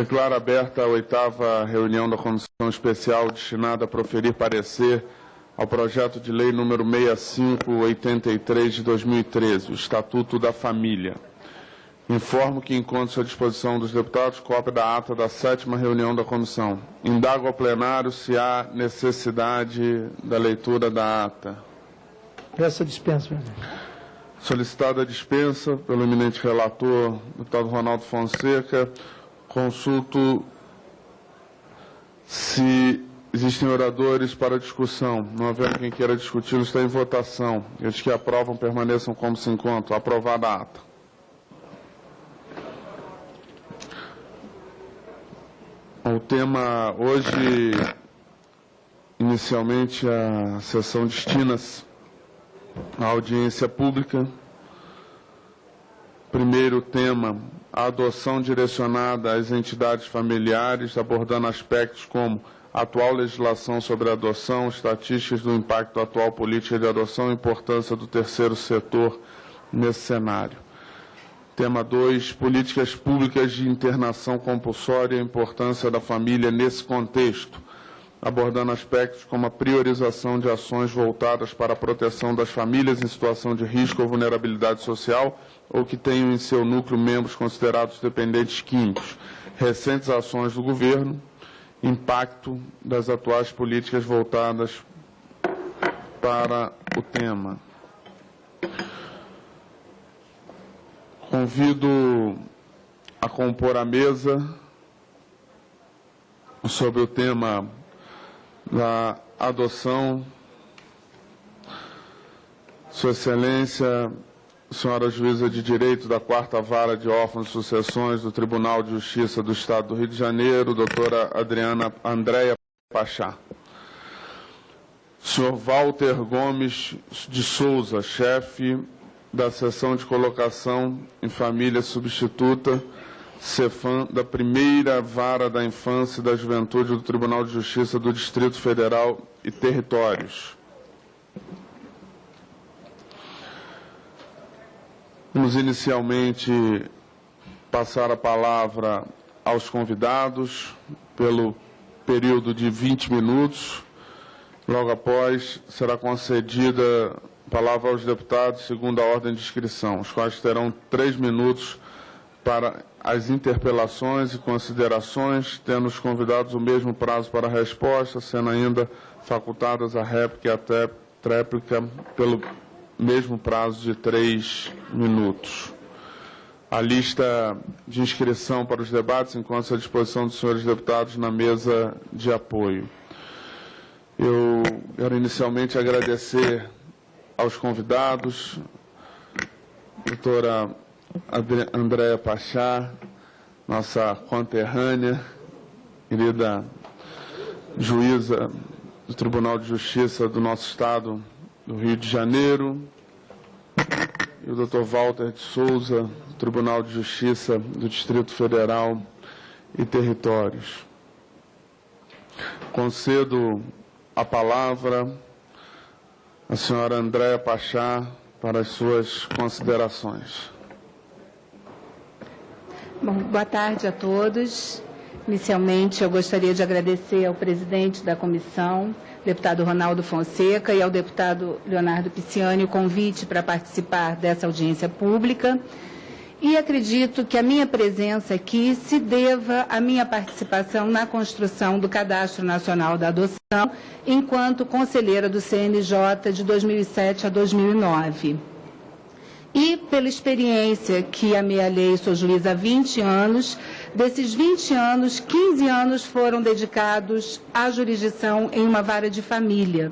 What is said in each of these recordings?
Declaro aberta a 8ª reunião da Comissão Especial destinada a proferir parecer ao projeto de lei número 6583 de 2013, o Estatuto da Família. Informo que encontro-se à disposição dos deputados cópia da ata da 7ª reunião da comissão. Indago ao plenário se há necessidade da leitura da ata. Peço dispensa, presidente. Solicitada a dispensa pelo eminente relator, deputado Ronaldo Fonseca, consulto se existem oradores para discussão. Não havendo quem queira discuti-lo, está em votação. Os que aprovam permaneçam como se encontram. Aprovada a ata. O tema hoje, inicialmente, a sessão destina-se à audiência pública. Primeiro tema, a adoção direcionada às entidades familiares, abordando aspectos como a atual legislação sobre a adoção, estatísticas do impacto da atual política de adoção e importância do terceiro setor nesse cenário. Tema 2, políticas públicas de internação compulsória e a importância da família nesse contexto, abordando aspectos como a priorização de ações voltadas para a proteção das famílias em situação de risco ou vulnerabilidade social ou que tenham em seu núcleo membros considerados dependentes químicos, recentes ações do governo, impacto das atuais políticas voltadas para o tema. Convido a compor a mesa sobre o tema da adoção. Sua Excelência, senhora juíza de Direito da 4ª Vara de Órfãos e Sucessões do Tribunal de Justiça do Estado do Rio de Janeiro, doutora Andréia Pachá. Senhor Walter Gomes de Souza, chefe da Seção de Colocação em Família Substituta, CEFAM, da 1ª Vara da Infância e da Juventude do Tribunal de Justiça do Distrito Federal e Territórios. Vamos inicialmente passar a palavra aos convidados pelo período de 20 minutos. Logo após, será concedida a palavra aos deputados segundo a ordem de inscrição, os quais terão 3 minutos para as interpelações e considerações, tendo os convidados o mesmo prazo para a resposta, sendo ainda facultadas a réplica e até tréplica pelo mesmo prazo de 3 minutos. A lista de inscrição para os debates encontra-se à disposição dos senhores deputados na mesa de apoio. Eu quero inicialmente agradecer aos convidados, doutora Andréia Pachá, nossa conterrânea, querida juíza do Tribunal de Justiça do nosso Estado do Rio de Janeiro, e o doutor Walter de Souza, do Tribunal de Justiça do Distrito Federal e Territórios. Concedo a palavra à senhora Andréia Pachá para as suas considerações. Bom, boa tarde a todos. Inicialmente, eu gostaria de agradecer ao presidente da comissão, deputado Ronaldo Fonseca, e ao deputado Leonardo Pisciani o convite para participar dessa audiência pública. E acredito que a minha presença aqui se deva à minha participação na construção do Cadastro Nacional da Adoção, enquanto conselheira do CNJ de 2007 a 2009. E pela experiência que amealhei, sou juíza há 20 anos, desses 20 anos, 15 anos foram dedicados à jurisdição em uma vara de família.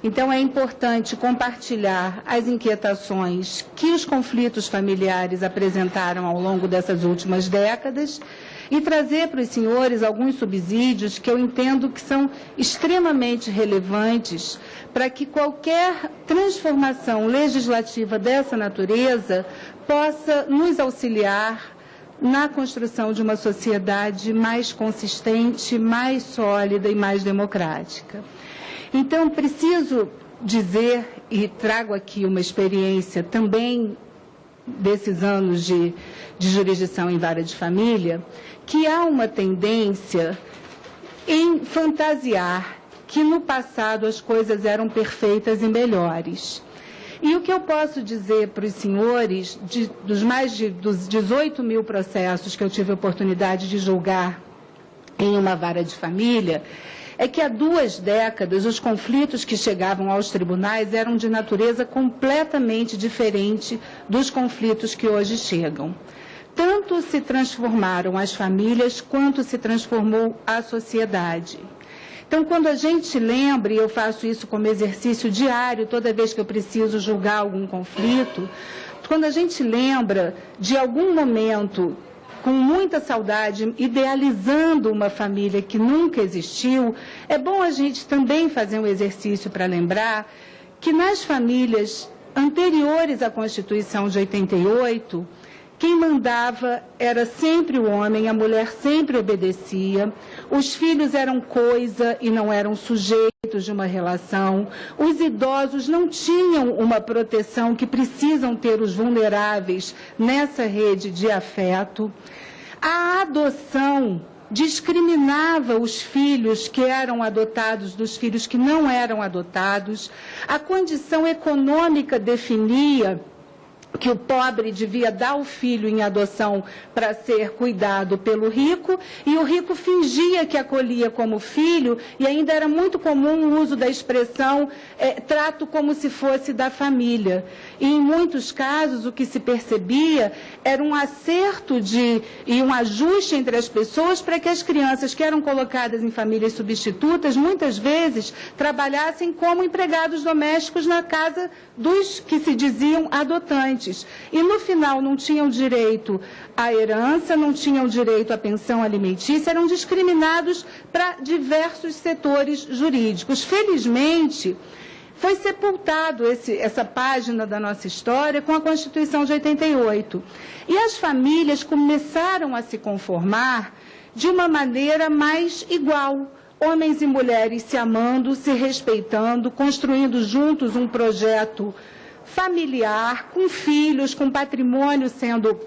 Então, é importante compartilhar as inquietações que os conflitos familiares apresentaram ao longo dessas últimas décadas e trazer para os senhores alguns subsídios que eu entendo que são extremamente relevantes para que qualquer transformação legislativa dessa natureza possa nos auxiliar na construção de uma sociedade mais consistente, mais sólida e mais democrática. Então, preciso dizer, e trago aqui uma experiência também desses anos de jurisdição em vara de família, que há uma tendência em fantasiar que no passado as coisas eram perfeitas e melhores. E o que eu posso dizer para os senhores, dos 18 mil processos que eu tive a oportunidade de julgar em uma vara de família, é que há 2 décadas os conflitos que chegavam aos tribunais eram de natureza completamente diferente dos conflitos que hoje chegam. Tanto se transformaram as famílias, quanto se transformou a sociedade. Então, quando a gente lembra, e eu faço isso como exercício diário, toda vez que eu preciso julgar algum conflito, quando a gente lembra de algum momento com muita saudade, idealizando uma família que nunca existiu, é bom a gente também fazer um exercício para lembrar que nas famílias anteriores à Constituição de 88, quem mandava era sempre o homem, a mulher sempre obedecia, os filhos eram coisa e não eram sujeitos de uma relação, os idosos não tinham uma proteção que precisam ter os vulneráveis nessa rede de afeto. A adoção discriminava os filhos que eram adotados dos filhos que não eram adotados, a condição econômica definia que o pobre devia dar o filho em adoção para ser cuidado pelo rico, e o rico fingia que acolhia como filho, e ainda era muito comum o uso da expressão trato como se fosse da família. E, em muitos casos, o que se percebia era um acerto e um ajuste entre as pessoas para que as crianças que eram colocadas em famílias substitutas, muitas vezes, trabalhassem como empregados domésticos na casa dos que se diziam adotantes. E, no final, não tinham direito à herança, não tinham direito à pensão alimentícia, eram discriminados para diversos setores jurídicos. Felizmente, foi sepultado essa página da nossa história com a Constituição de 88. E as famílias começaram a se conformar de uma maneira mais igual. Homens e mulheres se amando, se respeitando, construindo juntos um projeto familiar, com filhos, com patrimônio sendo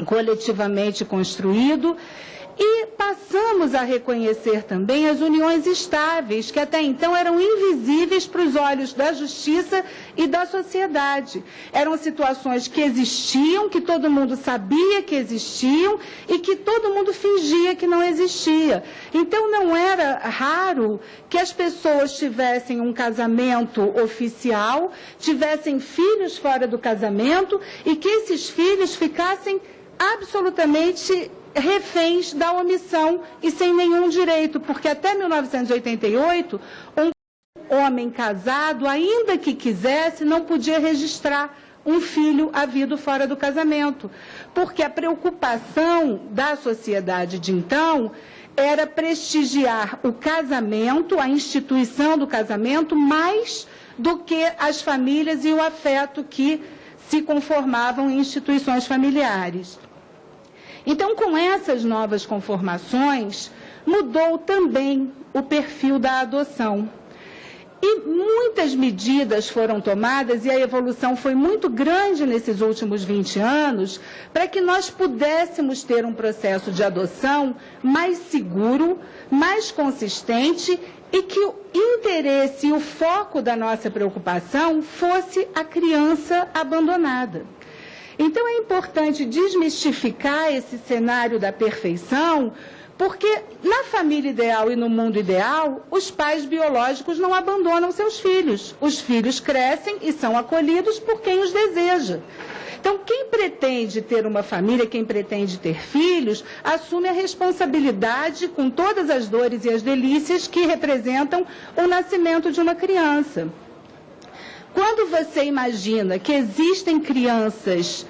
coletivamente construído, e passamos a reconhecer também as uniões estáveis, que até então eram invisíveis para os olhos da justiça e da sociedade. Eram situações que existiam, que todo mundo sabia que existiam e que todo mundo fingia que não existia. Então, não era raro que as pessoas tivessem um casamento oficial, tivessem filhos fora do casamento e que esses filhos ficassem absolutamente reféns da omissão e sem nenhum direito, porque até 1988, um homem casado, ainda que quisesse, não podia registrar um filho havido fora do casamento, porque a preocupação da sociedade de então era prestigiar o casamento, a instituição do casamento, mais do que as famílias e o afeto que se conformavam em instituições familiares. Então, com essas novas conformações, mudou também o perfil da adoção. E muitas medidas foram tomadas, e a evolução foi muito grande nesses últimos 20 anos, para que nós pudéssemos ter um processo de adoção mais seguro, mais consistente, e que o interesse e o foco da nossa preocupação fosse a criança abandonada. Então, é importante desmistificar esse cenário da perfeição, porque na família ideal e no mundo ideal, os pais biológicos não abandonam seus filhos. Os filhos crescem e são acolhidos por quem os deseja. Então, quem pretende ter uma família, quem pretende ter filhos, assume a responsabilidade com todas as dores e as delícias que representam o nascimento de uma criança. Quando você imagina que existem crianças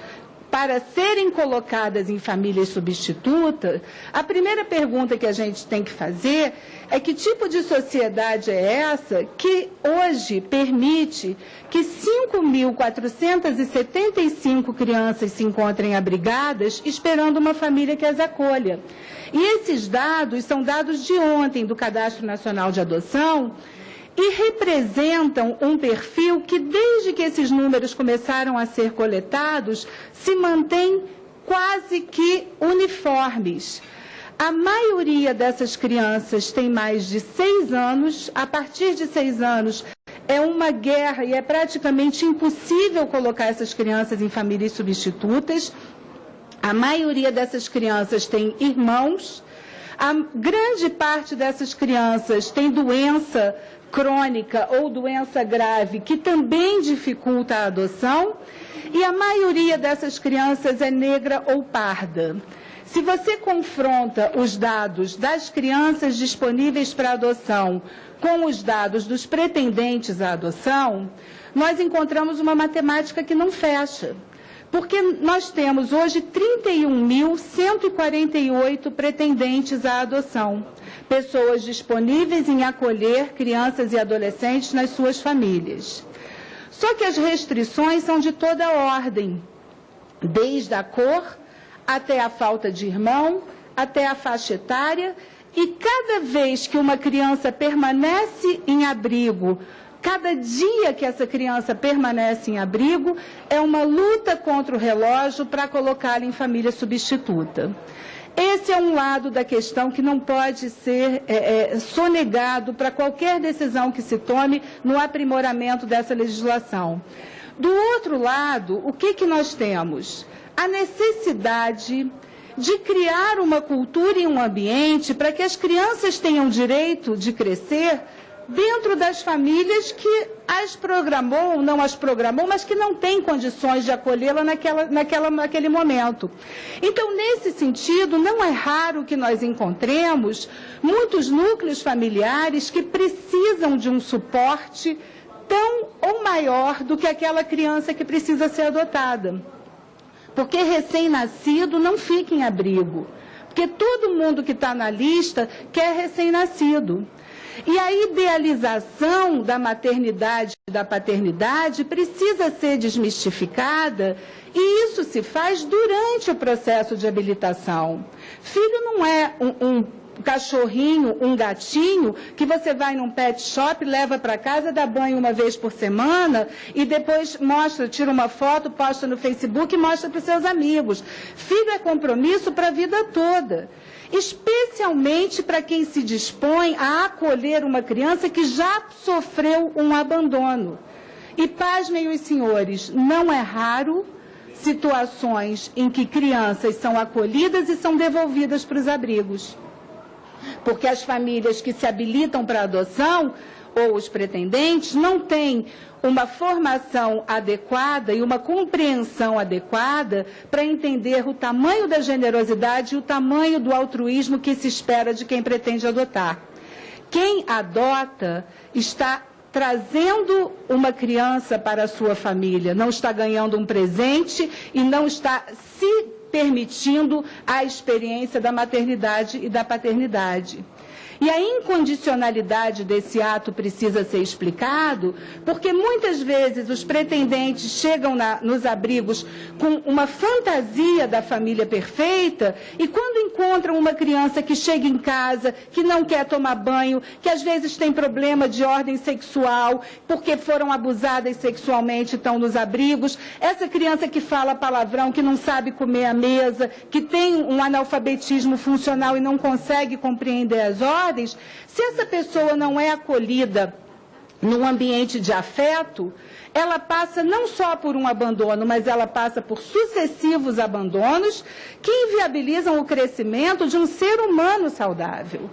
para serem colocadas em famílias substitutas, a primeira pergunta que a gente tem que fazer é que tipo de sociedade é essa que hoje permite que 5.475 crianças se encontrem abrigadas esperando uma família que as acolha. E esses dados são dados de ontem do Cadastro Nacional de Adoção, e representam um perfil que, desde desde que esses números começaram a ser coletados, se mantêm quase que uniformes. A maioria dessas crianças tem mais de 6 anos. A partir de 6 anos, é uma guerra e é praticamente impossível colocar essas crianças em famílias substitutas. A maioria dessas crianças tem irmãos. A grande parte dessas crianças tem doença crônica ou doença grave, que também dificulta a adoção. E a maioria dessas crianças é negra ou parda. Se você confronta os dados das crianças disponíveis para adoção com os dados dos pretendentes à adoção, nós encontramos uma matemática que não fecha. Porque nós temos hoje 31.148 pretendentes à adoção, pessoas disponíveis em acolher crianças e adolescentes nas suas famílias. Só que as restrições são de toda ordem, desde a cor até a falta de irmão, até a faixa etária, e cada vez que uma criança permanece em abrigo, cada dia que essa criança permanece em abrigo, é uma luta contra o relógio para colocá-la em família substituta. Esse é um lado da questão que não pode ser sonegado para qualquer decisão que se tome no aprimoramento dessa legislação. Do outro lado, o que nós temos? A necessidade de criar uma cultura e um ambiente para que as crianças tenham direito de crescer dentro das famílias que as programou, não as programou, mas que não têm condições de acolhê-la naquele momento. Então, nesse sentido, não é raro que nós encontremos muitos núcleos familiares que precisam de um suporte tão ou maior do que aquela criança que precisa ser adotada. Porque recém-nascido não fica em abrigo. Porque todo mundo que está na lista quer recém-nascido. E a idealização da maternidade e da paternidade precisa ser desmistificada, e isso se faz durante o processo de habilitação. Filho não é um cachorrinho, um gatinho, que você vai num pet shop, leva para casa, dá banho uma vez por semana e depois mostra, tira uma foto, posta no Facebook e mostra para os seus amigos. Filho é compromisso para a vida toda. Especialmente para quem se dispõe a acolher uma criança que já sofreu um abandono. E, pasmem os senhores, não é raro situações em que crianças são acolhidas e são devolvidas para os abrigos. Porque as famílias que se habilitam para adoção, ou os pretendentes, não têm uma formação adequada e uma compreensão adequada para entender o tamanho da generosidade e o tamanho do altruísmo que se espera de quem pretende adotar. Quem adota está trazendo uma criança para a sua família, não está ganhando um presente e não está se permitindo a experiência da maternidade e da paternidade. E a incondicionalidade desse ato precisa ser explicado, porque muitas vezes os pretendentes chegam nos abrigos com uma fantasia da família perfeita, e quando encontram uma criança que chega em casa, que não quer tomar banho, que às vezes tem problema de ordem sexual, porque foram abusadas sexualmente, estão nos abrigos, essa criança que fala palavrão, que não sabe comer à mesa, que tem um analfabetismo funcional e não consegue compreender as ordens, se essa pessoa não é acolhida num ambiente de afeto, ela passa não só por um abandono, mas ela passa por sucessivos abandonos que inviabilizam o crescimento de um ser humano saudável.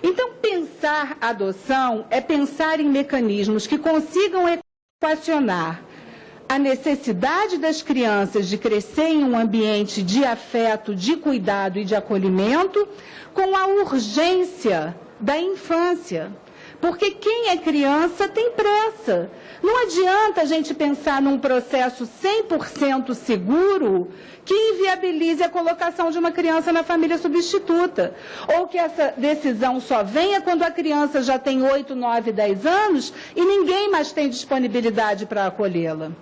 Então, pensar adoção é pensar em mecanismos que consigam equacionar a necessidade das crianças de crescer em um ambiente de afeto, de cuidado e de acolhimento, com a urgência da infância. Porque quem é criança tem pressa. Não adianta a gente pensar num processo 100% seguro que inviabilize a colocação de uma criança na família substituta. Ou que essa decisão só venha quando a criança já tem 8, 9, 10 anos e ninguém mais tem disponibilidade para acolhê-la.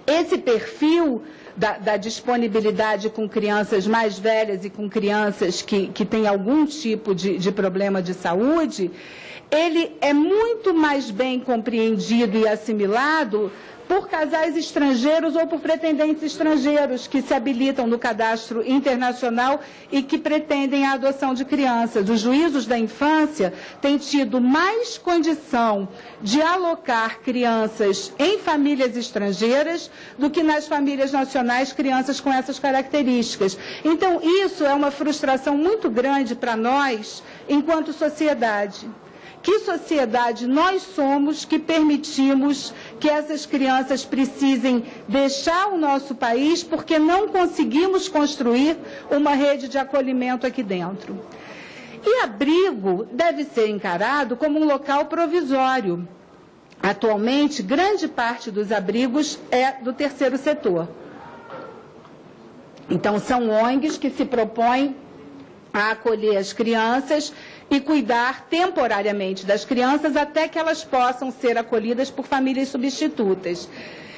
Esse perfil da disponibilidade com crianças mais velhas e com crianças que têm algum tipo de problema de saúde ele é muito mais bem compreendido e assimilado por casais estrangeiros ou por pretendentes estrangeiros que se habilitam no cadastro internacional e que pretendem a adoção de crianças. Os juízos da infância têm tido mais condição de alocar crianças em famílias estrangeiras do que nas famílias nacionais crianças com essas características. Então, isso é uma frustração muito grande para nós, enquanto sociedade. Que sociedade nós somos que permitimos que essas crianças precisem deixar o nosso país porque não conseguimos construir uma rede de acolhimento aqui dentro? E abrigo deve ser encarado como um local provisório. Atualmente, grande parte dos abrigos é do terceiro setor. Então, são ONGs que se propõem a acolher as crianças e cuidar temporariamente das crianças até que elas possam ser acolhidas por famílias substitutas.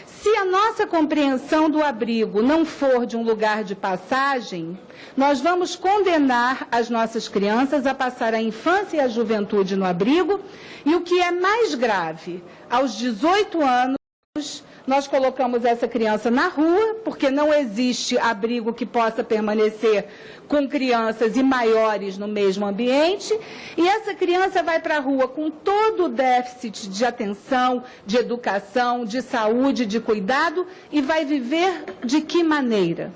Se a nossa compreensão do abrigo não for de um lugar de passagem, nós vamos condenar as nossas crianças a passar a infância e a juventude no abrigo, e o que é mais grave, aos 18 anos, nós colocamos essa criança na rua, porque não existe abrigo que possa permanecer com crianças e maiores no mesmo ambiente, e essa criança vai para a rua com todo o déficit de atenção, de educação, de saúde, de cuidado, e vai viver de que maneira?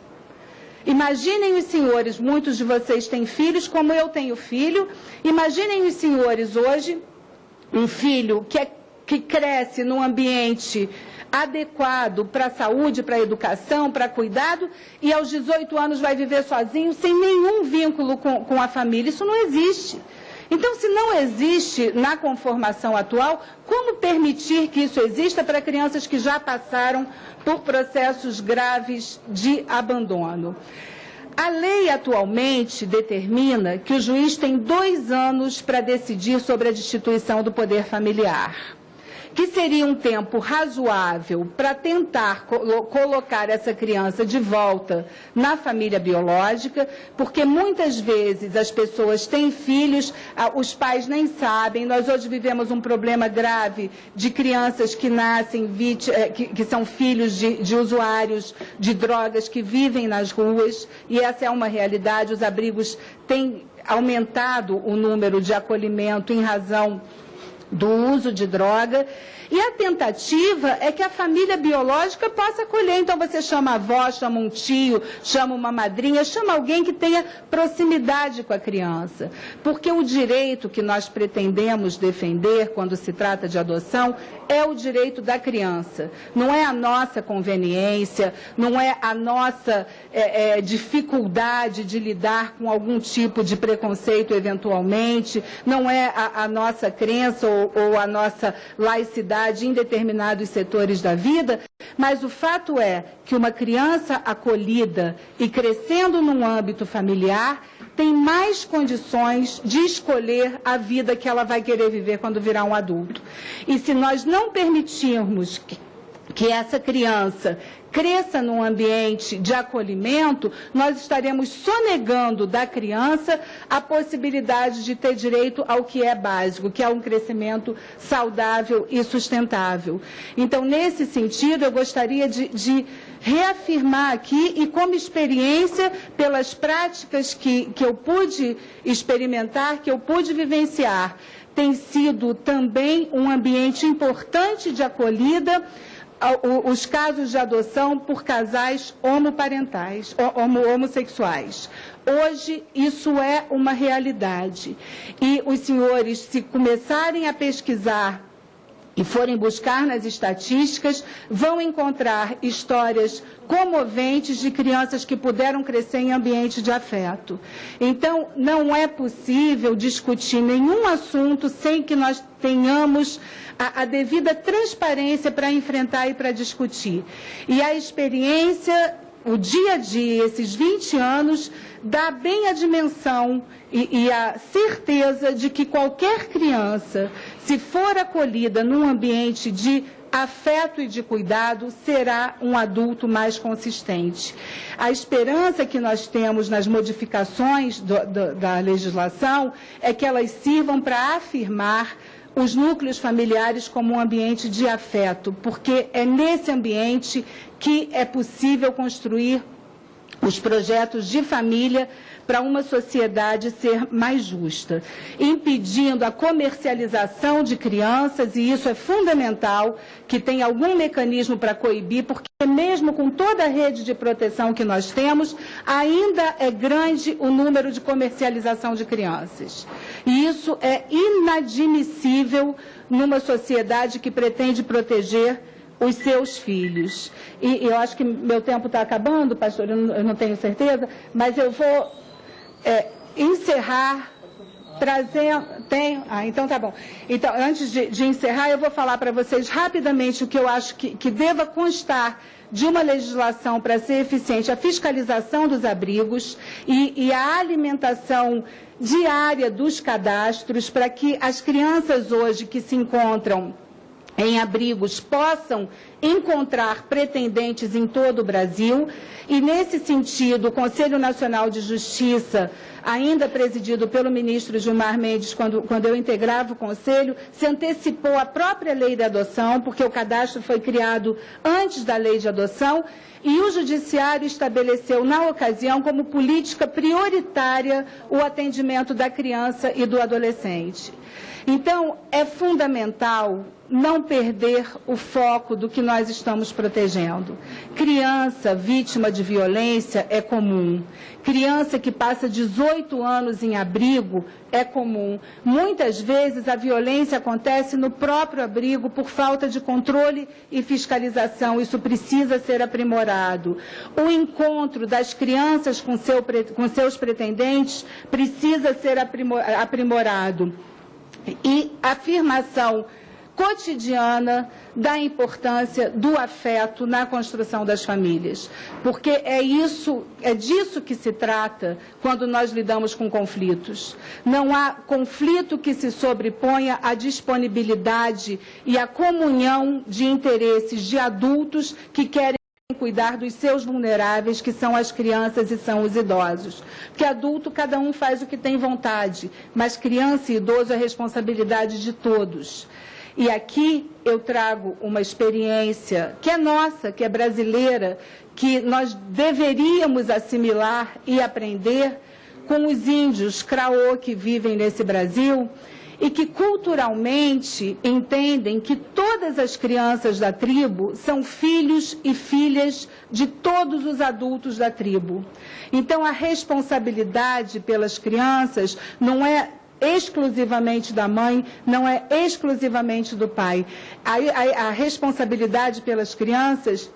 Imaginem os senhores, muitos de vocês têm filhos, como eu tenho filho, imaginem os senhores hoje, um filho que cresce num ambiente adequado para a saúde, para a educação, para cuidado, e aos 18 anos vai viver sozinho, sem nenhum vínculo com a família. Isso não existe. Então, se não existe na conformação atual, como permitir que isso exista para crianças que já passaram por processos graves de abandono? A lei atualmente determina que o juiz tem 2 anos para decidir sobre a destituição do poder familiar, que seria um tempo razoável para tentar colocar essa criança de volta na família biológica, porque muitas vezes as pessoas têm filhos, os pais nem sabem. Nós hoje vivemos um problema grave de crianças que nascem, que são filhos de usuários de drogas que vivem nas ruas, e essa é uma realidade. Os abrigos têm aumentado o número de acolhimento em razão do uso de droga, e a tentativa é que a família biológica possa acolher. Então, você chama a avó, chama um tio, chama uma madrinha, chama alguém que tenha proximidade com a criança. Porque o direito que nós pretendemos defender quando se trata de adoção é o direito da criança. Não é a nossa conveniência, não é a nossa dificuldade de lidar com algum tipo de preconceito eventualmente, não é a nossa crença ou a nossa laicidade em determinados setores da vida, mas o fato é que uma criança acolhida e crescendo num âmbito familiar tem mais condições de escolher a vida que ela vai querer viver quando virar um adulto. E se nós não permitirmos que essa criança cresça num ambiente de acolhimento, nós estaremos sonegando da criança a possibilidade de ter direito ao que é básico, que é um crescimento saudável e sustentável. Então, nesse sentido, eu gostaria de reafirmar aqui, e como experiência, pelas práticas que eu pude experimentar, que eu pude vivenciar, tem sido também um ambiente importante de acolhida, os casos de adoção por casais homoparentais, homossexuais. Hoje, isso é uma realidade. E os senhores, se começarem a pesquisar e forem buscar nas estatísticas, vão encontrar histórias comoventes de crianças que puderam crescer em ambiente de afeto. Então, não é possível discutir nenhum assunto sem que nós tenhamos a devida transparência para enfrentar e para discutir. E a experiência, o dia a dia, esses 20 anos, dá bem a dimensão e a certeza de que qualquer criança, se for acolhida num ambiente de afeto e de cuidado, será um adulto mais consistente. A esperança que nós temos nas modificações da legislação é que elas sirvam para afirmar os núcleos familiares como um ambiente de afeto, porque é nesse ambiente que é possível construir os projetos de família para uma sociedade ser mais justa, impedindo a comercialização de crianças, e isso é fundamental, que tenha algum mecanismo para coibir, porque mesmo com toda a rede de proteção que nós temos, ainda é grande o número de comercialização de crianças. E isso é inadmissível numa sociedade que pretende proteger os seus filhos. E eu acho que meu tempo está acabando, pastor, eu não tenho certeza, mas eu vou encerrar trazendo... então tá bom. Então, antes de encerrar, eu vou falar para vocês rapidamente o que eu acho que deva constar de uma legislação para ser eficiente: a fiscalização dos abrigos e a alimentação diária dos cadastros, para que as crianças hoje que se encontram em abrigos possam encontrar pretendentes em todo o Brasil. E, nesse sentido, o Conselho Nacional de Justiça, ainda presidido pelo ministro Gilmar Mendes, quando eu integrava o Conselho, se antecipou à própria lei da adoção, porque o cadastro foi criado antes da lei de adoção, e o Judiciário estabeleceu, na ocasião, como política prioritária, o atendimento da criança e do adolescente. Então, é fundamental não perder o foco do que nós estamos protegendo. Criança vítima de violência é comum. Criança que passa 18 anos em abrigo é comum. Muitas vezes a violência acontece no próprio abrigo por falta de controle e fiscalização. Isso precisa ser aprimorado. O encontro das crianças com seus pretendentes precisa ser aprimorado. E afirmação cotidiana da importância do afeto na construção das famílias. Porque é disso que se trata quando nós lidamos com conflitos. Não há conflito que se sobreponha à disponibilidade e à comunhão de interesses de adultos que querem cuidar dos seus vulneráveis, que são as crianças e são os idosos. Porque adulto, cada um faz o que tem vontade, mas criança e idoso é responsabilidade de todos. E aqui eu trago uma experiência que é nossa, que é brasileira, que nós deveríamos assimilar e aprender com os índios Craô que vivem nesse Brasil e que culturalmente entendem que todas as crianças da tribo são filhos e filhas de todos os adultos da tribo. Então, a responsabilidade pelas crianças não é exclusivamente da mãe, não é exclusivamente do pai. A responsabilidade pelas crianças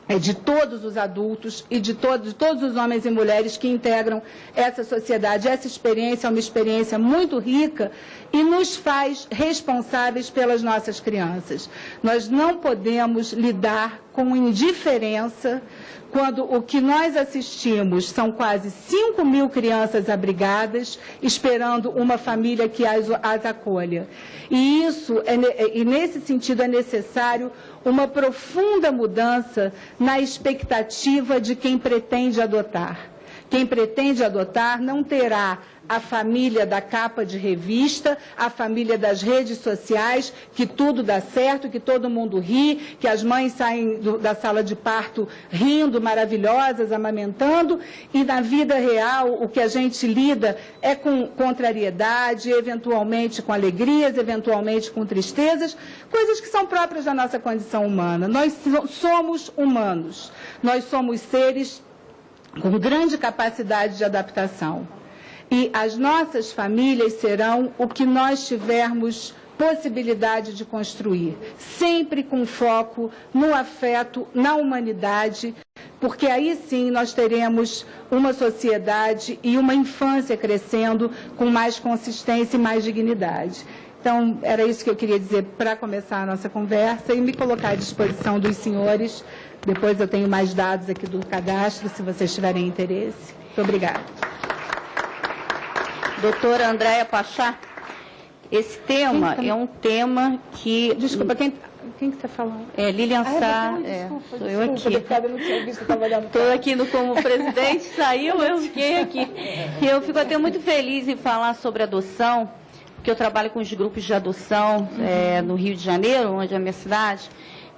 é de todos os adultos e de todos os homens e mulheres que integram essa sociedade. Essa experiência é uma experiência muito rica e nos faz responsáveis pelas nossas crianças. Nós não podemos lidar com indiferença quando o que nós assistimos são quase 5.000 crianças abrigadas, esperando uma família que as acolha. E nesse sentido é necessário uma profunda mudança na expectativa de quem pretende adotar. Quem pretende adotar não terá a família da capa de revista, a família das redes sociais, que tudo dá certo, que todo mundo ri, que as mães saem da sala de parto rindo, maravilhosas, amamentando, e na vida real o que a gente lida é com contrariedade, eventualmente com alegrias, eventualmente com tristezas, coisas que são próprias da nossa condição humana. Nós somos humanos, nós somos seres com grande capacidade de adaptação. E as nossas famílias serão o que nós tivermos possibilidade de construir, sempre com foco no afeto, na humanidade, porque aí sim nós teremos uma sociedade e uma infância crescendo com mais consistência e mais dignidade. Então, era isso que eu queria dizer para começar a nossa conversa e me colocar à disposição dos senhores. Depois eu tenho mais dados aqui do cadastro, se vocês tiverem interesse. Muito obrigada. Doutora Andréia Pachá, Esse tema é um tema que... Desculpa, quem que está falando? Lilian Sá, sou eu aqui. Deputada, eu não tinha visto, estava olhando. Estou aqui como presidente, saiu, eu fiquei aqui. E eu fico até muito feliz em falar sobre adoção, porque eu trabalho com os grupos de adoção no Rio de Janeiro, onde é a minha cidade.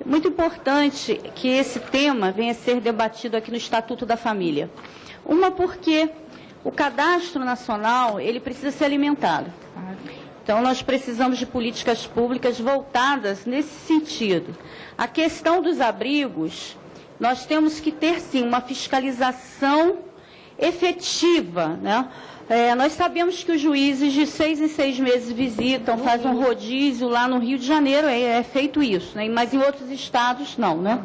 É muito importante que esse tema venha a ser debatido aqui no Estatuto da Família. Uma, porque o cadastro nacional, ele precisa ser alimentado. Então, nós precisamos de políticas públicas voltadas nesse sentido. A questão dos abrigos, nós temos que ter, sim, uma fiscalização efetiva, né? Nós sabemos que os juízes de 6 em 6 meses visitam, fazem um rodízio lá no Rio de Janeiro, é feito isso, né? Mas em outros estados não, né?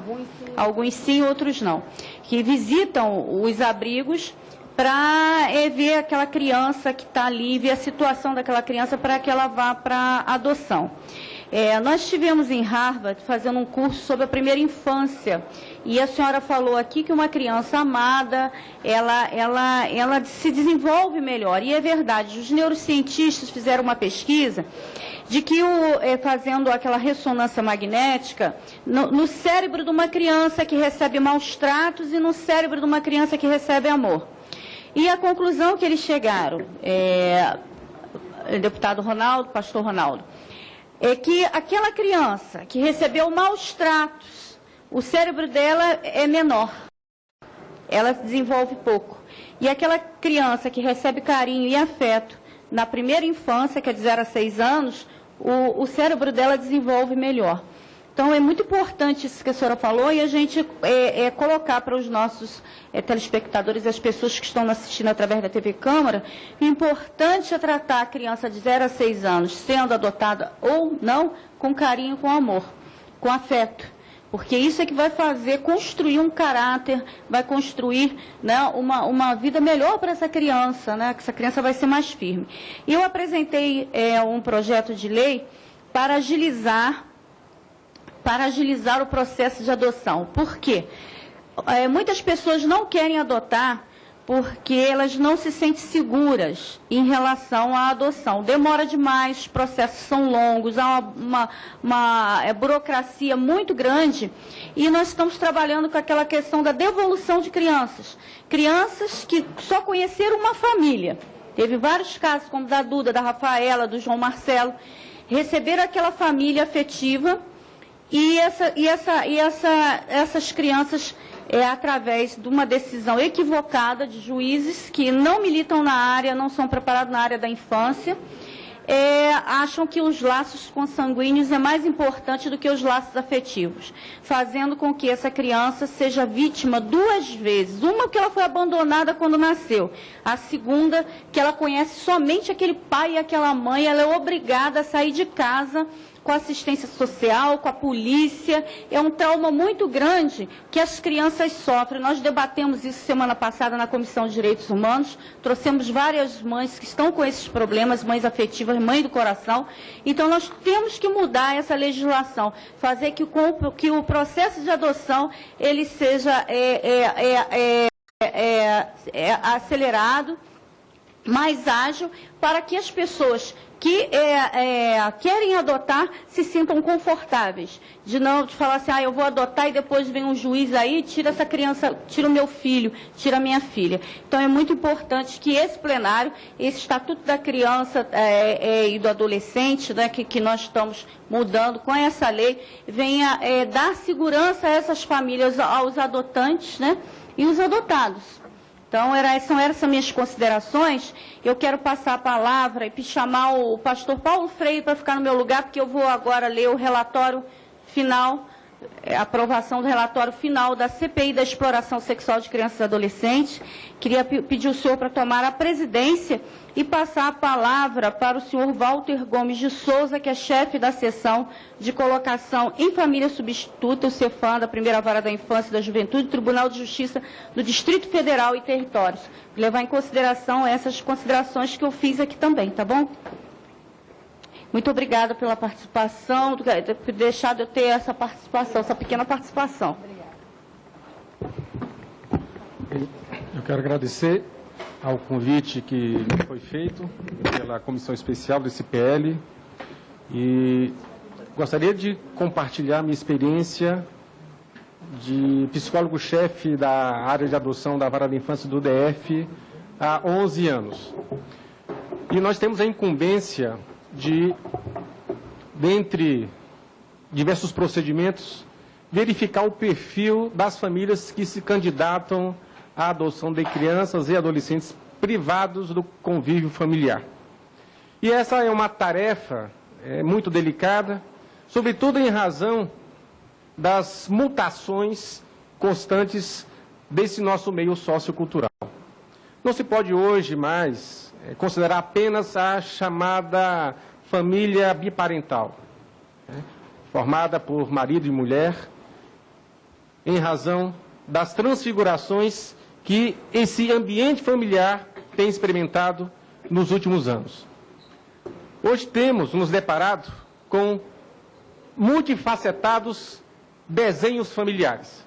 Alguns sim, outros não. Que visitam os abrigos para ver aquela criança que está ali, ver a situação daquela criança para que ela vá para adoção. Nós estivemos em Harvard fazendo um curso sobre a primeira infância e a senhora falou aqui que uma criança amada, ela se desenvolve melhor. E é verdade, os neurocientistas fizeram uma pesquisa de que, fazendo aquela ressonância magnética, no cérebro de uma criança que recebe maus tratos e no cérebro de uma criança que recebe amor. E a conclusão que eles chegaram, deputado Ronaldo, pastor Ronaldo, é que aquela criança que recebeu maus tratos, o cérebro dela é menor, ela desenvolve pouco. E aquela criança que recebe carinho e afeto na primeira infância, que é de 0 a 6 anos, o cérebro dela desenvolve melhor. Então, é muito importante isso que a senhora falou e a gente colocar para os nossos telespectadores, as pessoas que estão assistindo através da TV Câmara, o importante é tratar a criança de 0 a 6 anos, sendo adotada ou não, com carinho, com amor, com afeto. Porque isso é que vai fazer, construir um caráter, vai construir, né, uma vida melhor para essa criança, né, que essa criança vai ser mais firme. E eu apresentei um projeto de lei para agilizar o processo de adoção. Por quê? Muitas pessoas não querem adotar porque elas não se sentem seguras em relação à adoção. Demora demais, os processos são longos, há uma burocracia muito grande e nós estamos trabalhando com aquela questão da devolução de crianças. Crianças que só conheceram uma família. Teve vários casos, como da Duda, da Rafaela, do João Marcelo, receberam aquela família afetiva. E essas crianças, através de uma decisão equivocada de juízes que não militam na área, não são preparados na área da infância, acham que os laços consanguíneos é mais importante do que os laços afetivos, fazendo com que essa criança seja vítima 2 vezes. Uma, que ela foi abandonada quando nasceu. A segunda, que ela conhece somente aquele pai e aquela mãe, ela é obrigada a sair de casa com a assistência social, com a polícia. É um trauma muito grande que as crianças sofrem. Nós debatemos isso semana passada na Comissão de Direitos Humanos, trouxemos várias mães que estão com esses problemas, mães afetivas, mãe do coração. Então, nós temos que mudar essa legislação, fazer que o processo de adoção ele seja acelerado, mais ágil, para que as pessoas que querem adotar se sintam confortáveis, de falar assim, eu vou adotar e depois vem um juiz aí, tira essa criança, tira o meu filho, tira a minha filha. Então, é muito importante que esse plenário, esse Estatuto da Criança e do Adolescente, né, que nós estamos mudando com essa lei, venha dar segurança a essas famílias, aos adotantes, né, e os adotados. Então, são essas minhas considerações. Eu quero passar a palavra e chamar o pastor Paulo Freire para ficar no meu lugar, porque eu vou agora ler o relatório final, a aprovação do relatório final da CPI da exploração sexual de crianças e adolescentes. Queria pedir ao senhor para tomar a presidência e passar a palavra para o senhor Walter Gomes de Souza, que é chefe da seção de colocação em família substituta, o CEFAM, da Primeira Vara da Infância e da Juventude, do Tribunal de Justiça do Distrito Federal e Territórios. Levar em consideração essas considerações que eu fiz aqui também, tá bom? Muito obrigada pela participação, por deixar de eu ter essa participação, essa pequena participação. Eu quero agradecer ao convite que foi feito pela Comissão Especial desse PL E gostaria de compartilhar minha experiência de psicólogo-chefe da área de adoção da Vara da Infância do DF há 11 anos. E nós temos a incumbência de, dentre diversos procedimentos, verificar o perfil das famílias que se candidatam à adoção de crianças e adolescentes privados do convívio familiar. E essa é uma tarefa muito delicada, sobretudo em razão das mutações constantes desse nosso meio sociocultural. Não se pode hoje mais considerar apenas a chamada família biparental, formada por marido e mulher, em razão das transfigurações que esse ambiente familiar tem experimentado nos últimos anos. Hoje temos nos deparado com multifacetados desenhos familiares.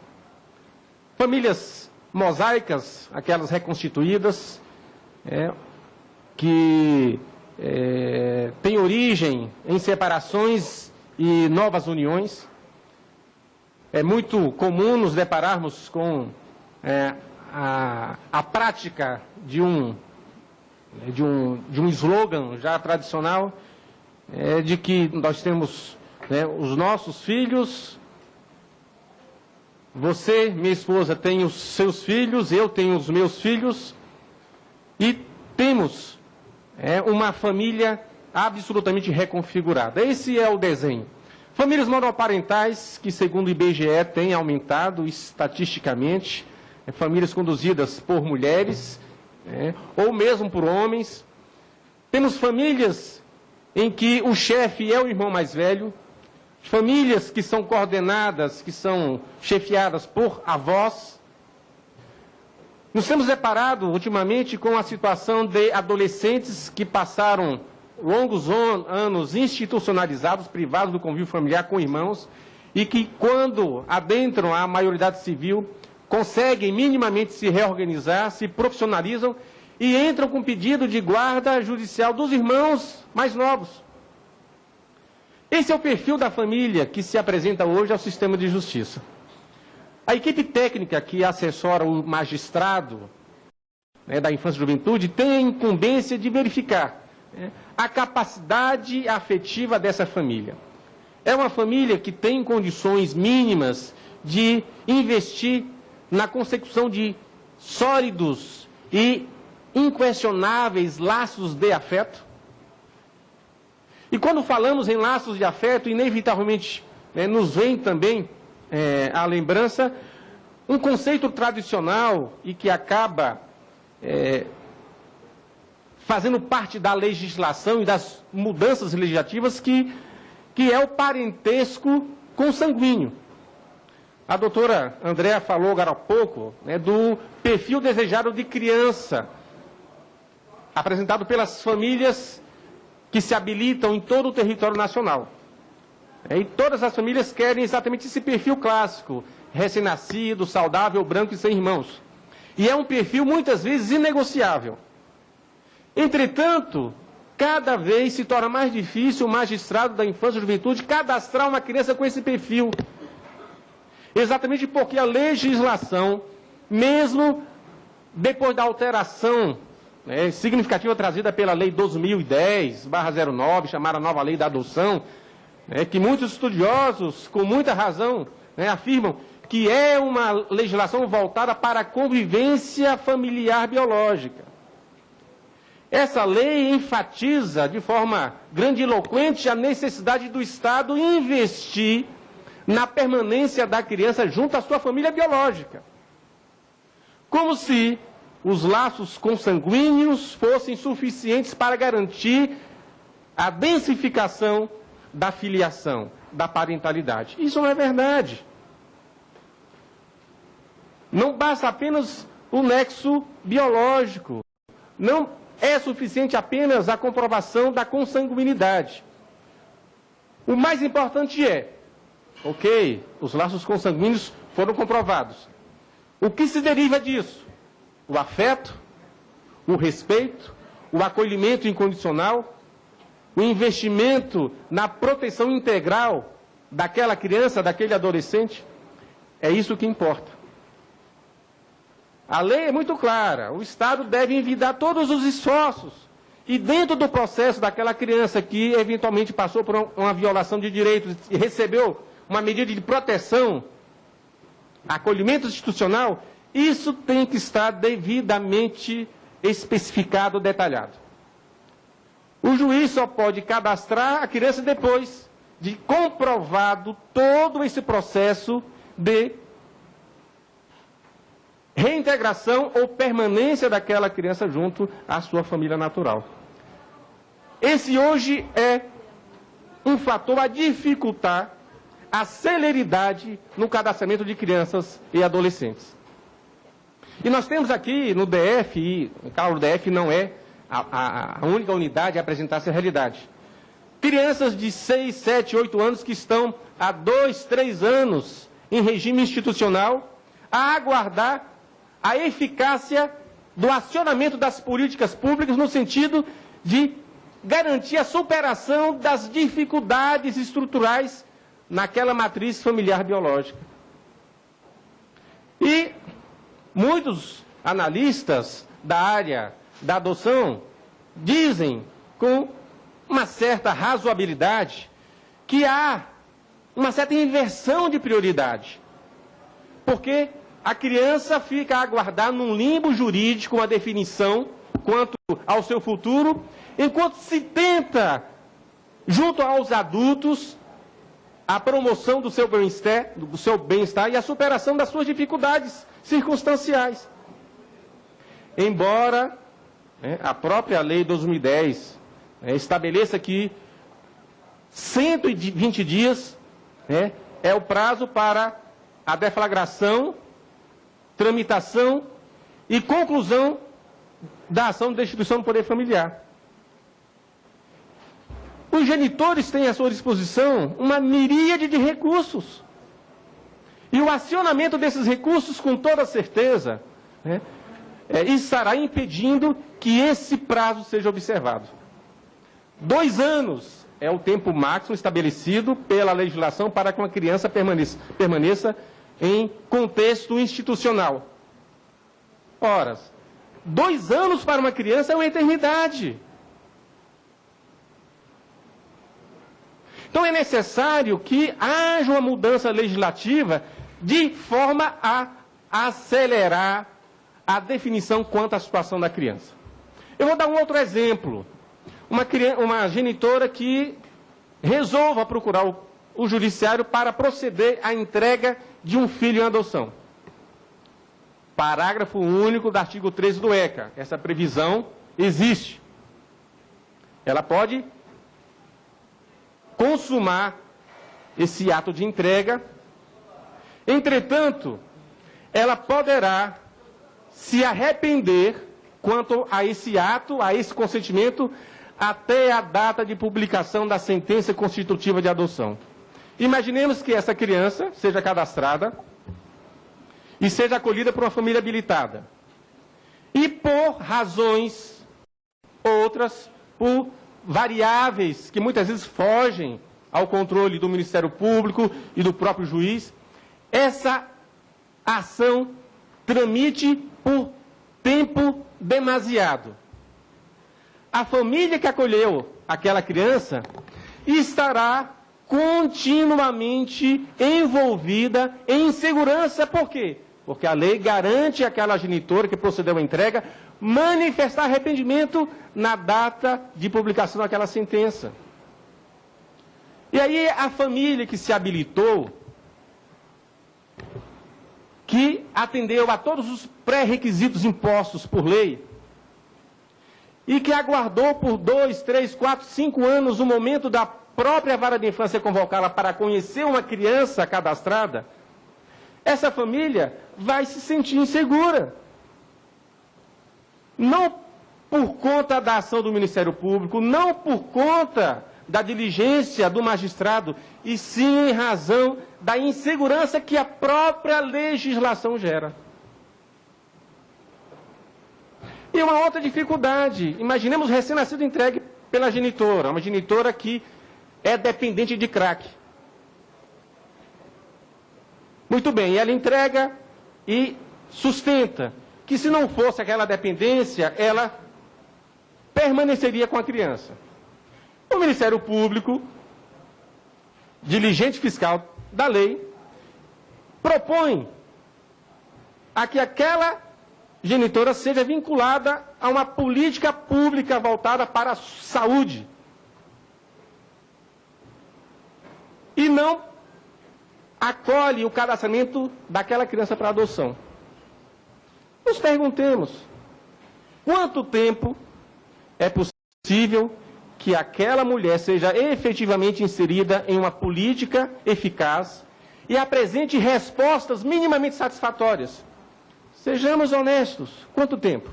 Famílias mosaicas, aquelas reconstituídas, que têm origem em separações e novas uniões. É muito comum nos depararmos com a prática de um slogan já tradicional, de que nós temos os nossos filhos, você, minha esposa, tem os seus filhos, eu tenho os meus filhos, e temos uma família absolutamente reconfigurada. Esse é o desenho. Famílias monoparentais, que segundo o IBGE têm aumentado estatisticamente, famílias conduzidas por mulheres, ou mesmo por homens. Temos famílias em que o chefe é o irmão mais velho, famílias que são coordenadas, que são chefiadas por avós. Nos temos deparado ultimamente com a situação de adolescentes que passaram longos anos institucionalizados, privados do convívio familiar com irmãos, e que, quando adentram a maioridade civil, conseguem minimamente se reorganizar, se profissionalizam e entram com pedido de guarda judicial dos irmãos mais novos. Esse é o perfil da família que se apresenta hoje ao sistema de justiça. A equipe técnica que assessora o magistrado da infância e juventude tem a incumbência de verificar a capacidade afetiva dessa família. É uma família que tem condições mínimas de investir na consecução de sólidos e inquestionáveis laços de afeto. E quando falamos em laços de afeto, inevitavelmente nos vem também a lembrança um conceito tradicional e que acaba fazendo parte da legislação e das mudanças legislativas, que é o parentesco consanguíneo. A doutora Andréa falou agora há pouco do perfil desejado de criança, apresentado pelas famílias que se habilitam em todo o território nacional. E todas as famílias querem exatamente esse perfil clássico, recém-nascido, saudável, branco e sem irmãos. E é um perfil muitas vezes inegociável. Entretanto, cada vez se torna mais difícil o magistrado da infância e juventude cadastrar uma criança com esse perfil. Exatamente porque a legislação, mesmo depois da alteração significativa trazida pela Lei 12.010/09, chamada Nova Lei da Adoção, que muitos estudiosos, com muita razão, afirmam que é uma legislação voltada para a convivência familiar biológica. Essa lei enfatiza de forma grandiloquente a necessidade do Estado investir na permanência da criança junto à sua família biológica. Como se os laços consanguíneos fossem suficientes para garantir a densificação da filiação, da parentalidade. Isso não é verdade. Não basta apenas o nexo biológico. Não é suficiente apenas a comprovação da consanguinidade. O mais importante ok, os laços consanguíneos foram comprovados. O que se deriva disso? O afeto, o respeito, o acolhimento incondicional, o investimento na proteção integral daquela criança, daquele adolescente, é isso que importa. A lei é muito clara, o Estado deve envidar todos os esforços e dentro do processo daquela criança que eventualmente passou por uma violação de direitos e recebeu uma medida de proteção, acolhimento institucional, isso tem que estar devidamente especificado, detalhado. O juiz só pode cadastrar a criança depois de comprovado todo esse processo de reintegração ou permanência daquela criança junto à sua família natural. Esse hoje é um fator a dificultar a celeridade no cadastramento de crianças e adolescentes. E nós temos aqui no DF, e claro, o DF não é a única unidade a apresentar essa realidade. Crianças de 6, 7, 8 anos que estão há 2, 3 anos em regime institucional a aguardar a eficácia do acionamento das políticas públicas no sentido de garantir a superação das dificuldades estruturais naquela matriz familiar biológica. E muitos analistas da área da adoção dizem com uma certa razoabilidade que há uma certa inversão de prioridade. Porque a criança fica a aguardar num limbo jurídico uma definição quanto ao seu futuro, enquanto se tenta, junto aos adultos, a promoção do seu bem-estar e a superação das suas dificuldades circunstanciais. Embora a própria lei 2010 estabeleça que 120 dias é o prazo para a deflagração, tramitação e conclusão da ação de destituição do poder familiar. Os genitores têm à sua disposição uma miríade de recursos. E o acionamento desses recursos, com toda certeza, estará impedindo que esse prazo seja observado. 2 anos é o tempo máximo estabelecido pela legislação para que uma criança permaneça em contexto institucional. Ora, 2 anos para uma criança é uma eternidade. Então é necessário que haja uma mudança legislativa de forma a acelerar a definição quanto à situação da criança. Eu vou dar um outro exemplo. Uma genitora que resolva procurar o judiciário para proceder à entrega de um filho em adoção. Parágrafo único do artigo 13 do ECA. Essa previsão existe. Ela pode consumar esse ato de entrega. Entretanto, ela poderá se arrepender quanto a esse ato, a esse consentimento, até a data de publicação da sentença constitutiva de adoção. Imaginemos que essa criança seja cadastrada e seja acolhida por uma família habilitada. E por razões outras, por variáveis que muitas vezes fogem ao controle do Ministério Público e do próprio juiz, essa ação tramite por tempo demasiado. A família que acolheu aquela criança estará continuamente envolvida em insegurança. Por quê? Porque a lei garante àquela genitora que procedeu à entrega manifestar arrependimento na data de publicação daquela sentença. E aí a família que se habilitou, que atendeu a todos os pré-requisitos impostos por lei, e que aguardou por 2, 3, 4, 5 anos o momento da própria vara de infância convocá-la para conhecer uma criança cadastrada, essa família vai se sentir insegura. Não por conta da ação do Ministério Público, não por conta da diligência do magistrado, e sim em razão da insegurança que a própria legislação gera. E uma outra dificuldade, imaginemos o recém-nascido entregue pela genitora, uma genitora que é dependente de crack. Muito bem, ela entrega e sustenta que, se não fosse aquela dependência, ela permaneceria com a criança. O Ministério Público, diligente fiscal da lei, propõe a que aquela genitora seja vinculada a uma política pública voltada para a saúde. E não acolhe o cadastramento daquela criança para adoção. Nos perguntemos, quanto tempo é possível que aquela mulher seja efetivamente inserida em uma política eficaz e apresente respostas minimamente satisfatórias? Sejamos honestos, quanto tempo?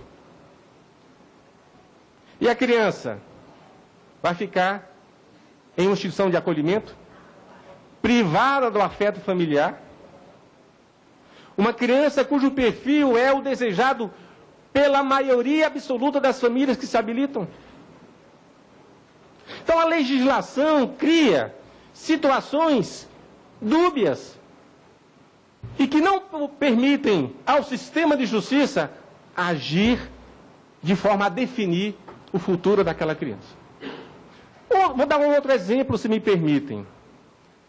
E a criança vai ficar em uma instituição de acolhimento, privada do afeto familiar? Uma criança cujo perfil é o desejado pela maioria absoluta das famílias que se habilitam? Então a legislação cria situações dúbias e que não permitem ao sistema de justiça agir de forma a definir o futuro daquela criança. Vou dar um outro exemplo, se me permitem.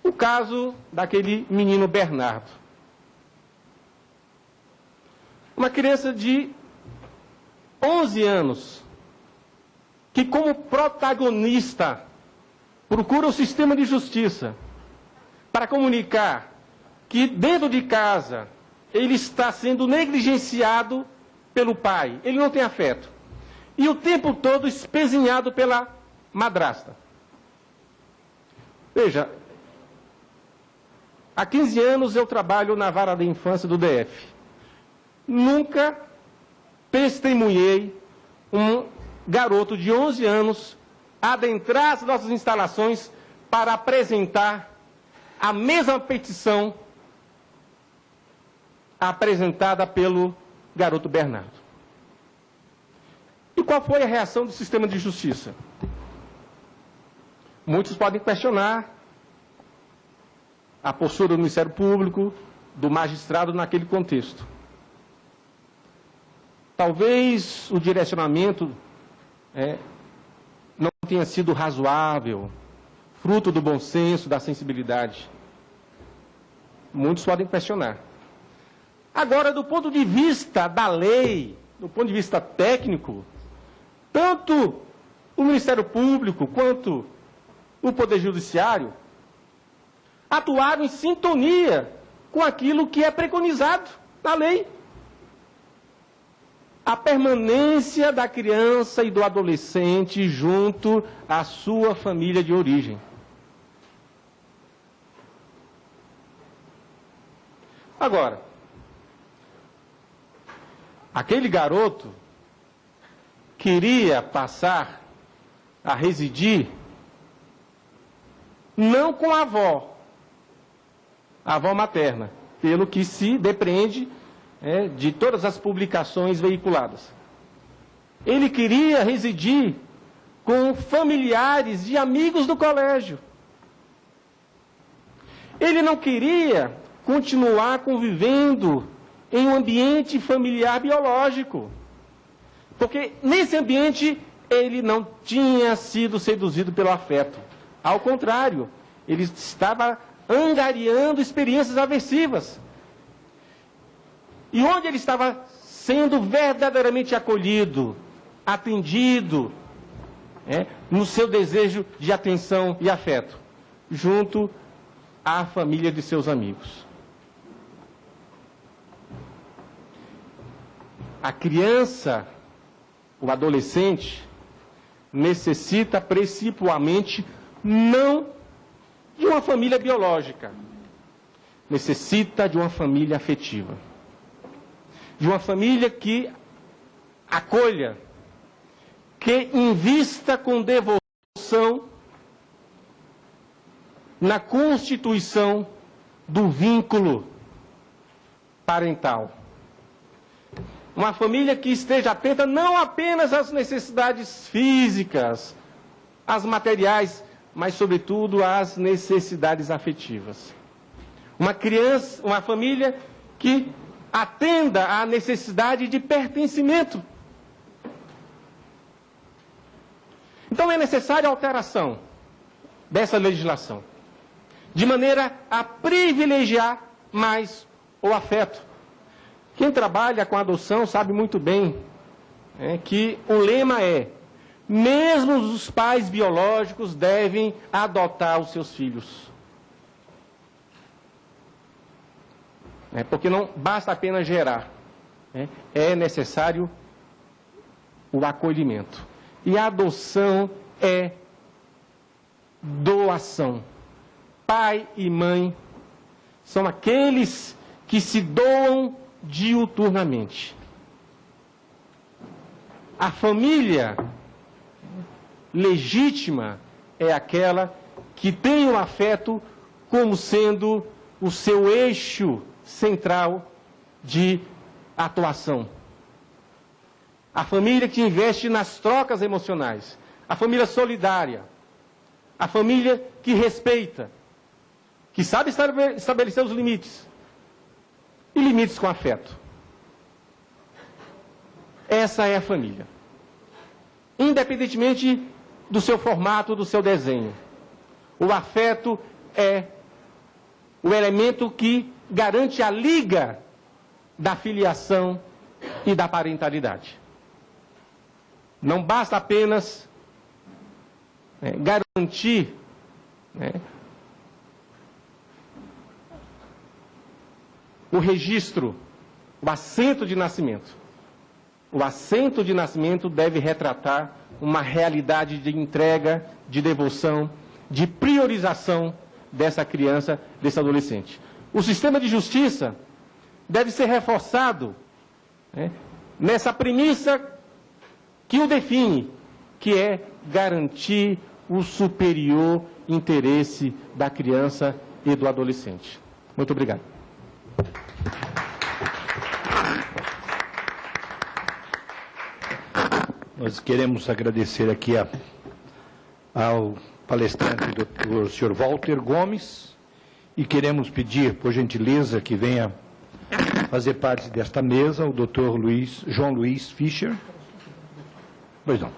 O caso daquele menino Bernardo. Uma criança de 11 anos, que como protagonista procura o sistema de justiça para comunicar que dentro de casa ele está sendo negligenciado pelo pai, ele não tem afeto, e o tempo todo espezinhado pela madrasta. Veja, há 15 anos eu trabalho na vara da infância do DF. Nunca testemunhei um garoto de 11 anos adentrar as nossas instalações para apresentar a mesma petição apresentada pelo garoto Bernardo. E qual foi a reação do sistema de justiça? Muitos podem questionar a postura do Ministério Público, do magistrado naquele contexto. Talvez o direcionamento não tenha sido razoável, fruto do bom senso, da sensibilidade. Muitos podem questionar. Agora, do ponto de vista da lei, do ponto de vista técnico, tanto o Ministério Público quanto o Poder Judiciário atuaram em sintonia com aquilo que é preconizado na lei. A permanência da criança e do adolescente junto à sua família de origem. Agora, aquele garoto queria passar a residir não com a avó materna, pelo que se depreende de todas as publicações veiculadas. Ele queria residir com familiares e amigos do colégio. Ele não queria continuar convivendo em um ambiente familiar biológico, porque nesse ambiente ele não tinha sido seduzido pelo afeto. Ao contrário, ele estava angariando experiências aversivas. E onde ele estava sendo verdadeiramente acolhido, atendido, no seu desejo de atenção e afeto, junto à família de seus amigos. A criança, o adolescente, necessita principalmente não de uma família biológica, necessita de uma família afetiva. De uma família que acolha, que invista com devoção na constituição do vínculo parental. Uma família que esteja atenta não apenas às necessidades físicas, as materiais, mas, sobretudo, as necessidades afetivas. Uma criança, uma família que atenda à necessidade de pertencimento. Então, é necessária a alteração dessa legislação, de maneira a privilegiar mais o afeto. Quem trabalha com adoção sabe muito bem que o lema é: mesmo os pais biológicos devem adotar os seus filhos. Porque não basta apenas gerar, é necessário o acolhimento. E a adoção é doação. Pai e mãe são aqueles que se doam diuturnamente. A família legítima é aquela que tem o afeto como sendo o seu eixo central de atuação. A família que investe nas trocas emocionais, a família solidária, a família que respeita, que sabe estabelecer os limites, e limites com afeto. Essa é a família. Independentemente do seu formato, do seu desenho. O afeto é o elemento que garante a liga da filiação e da parentalidade. Não basta apenas garantir o registro, o assento de nascimento. O assento de nascimento deve retratar uma realidade de entrega, de devoção, de priorização dessa criança, desse adolescente. O sistema de justiça deve ser reforçado nessa premissa que o define, que é garantir o superior interesse da criança e do adolescente. Muito obrigado. Nós queremos agradecer aqui ao palestrante, o Sr. Walter Gomes, e queremos pedir, por gentileza, que venha fazer parte desta mesa o Dr. João Luiz Fischer. Pois não.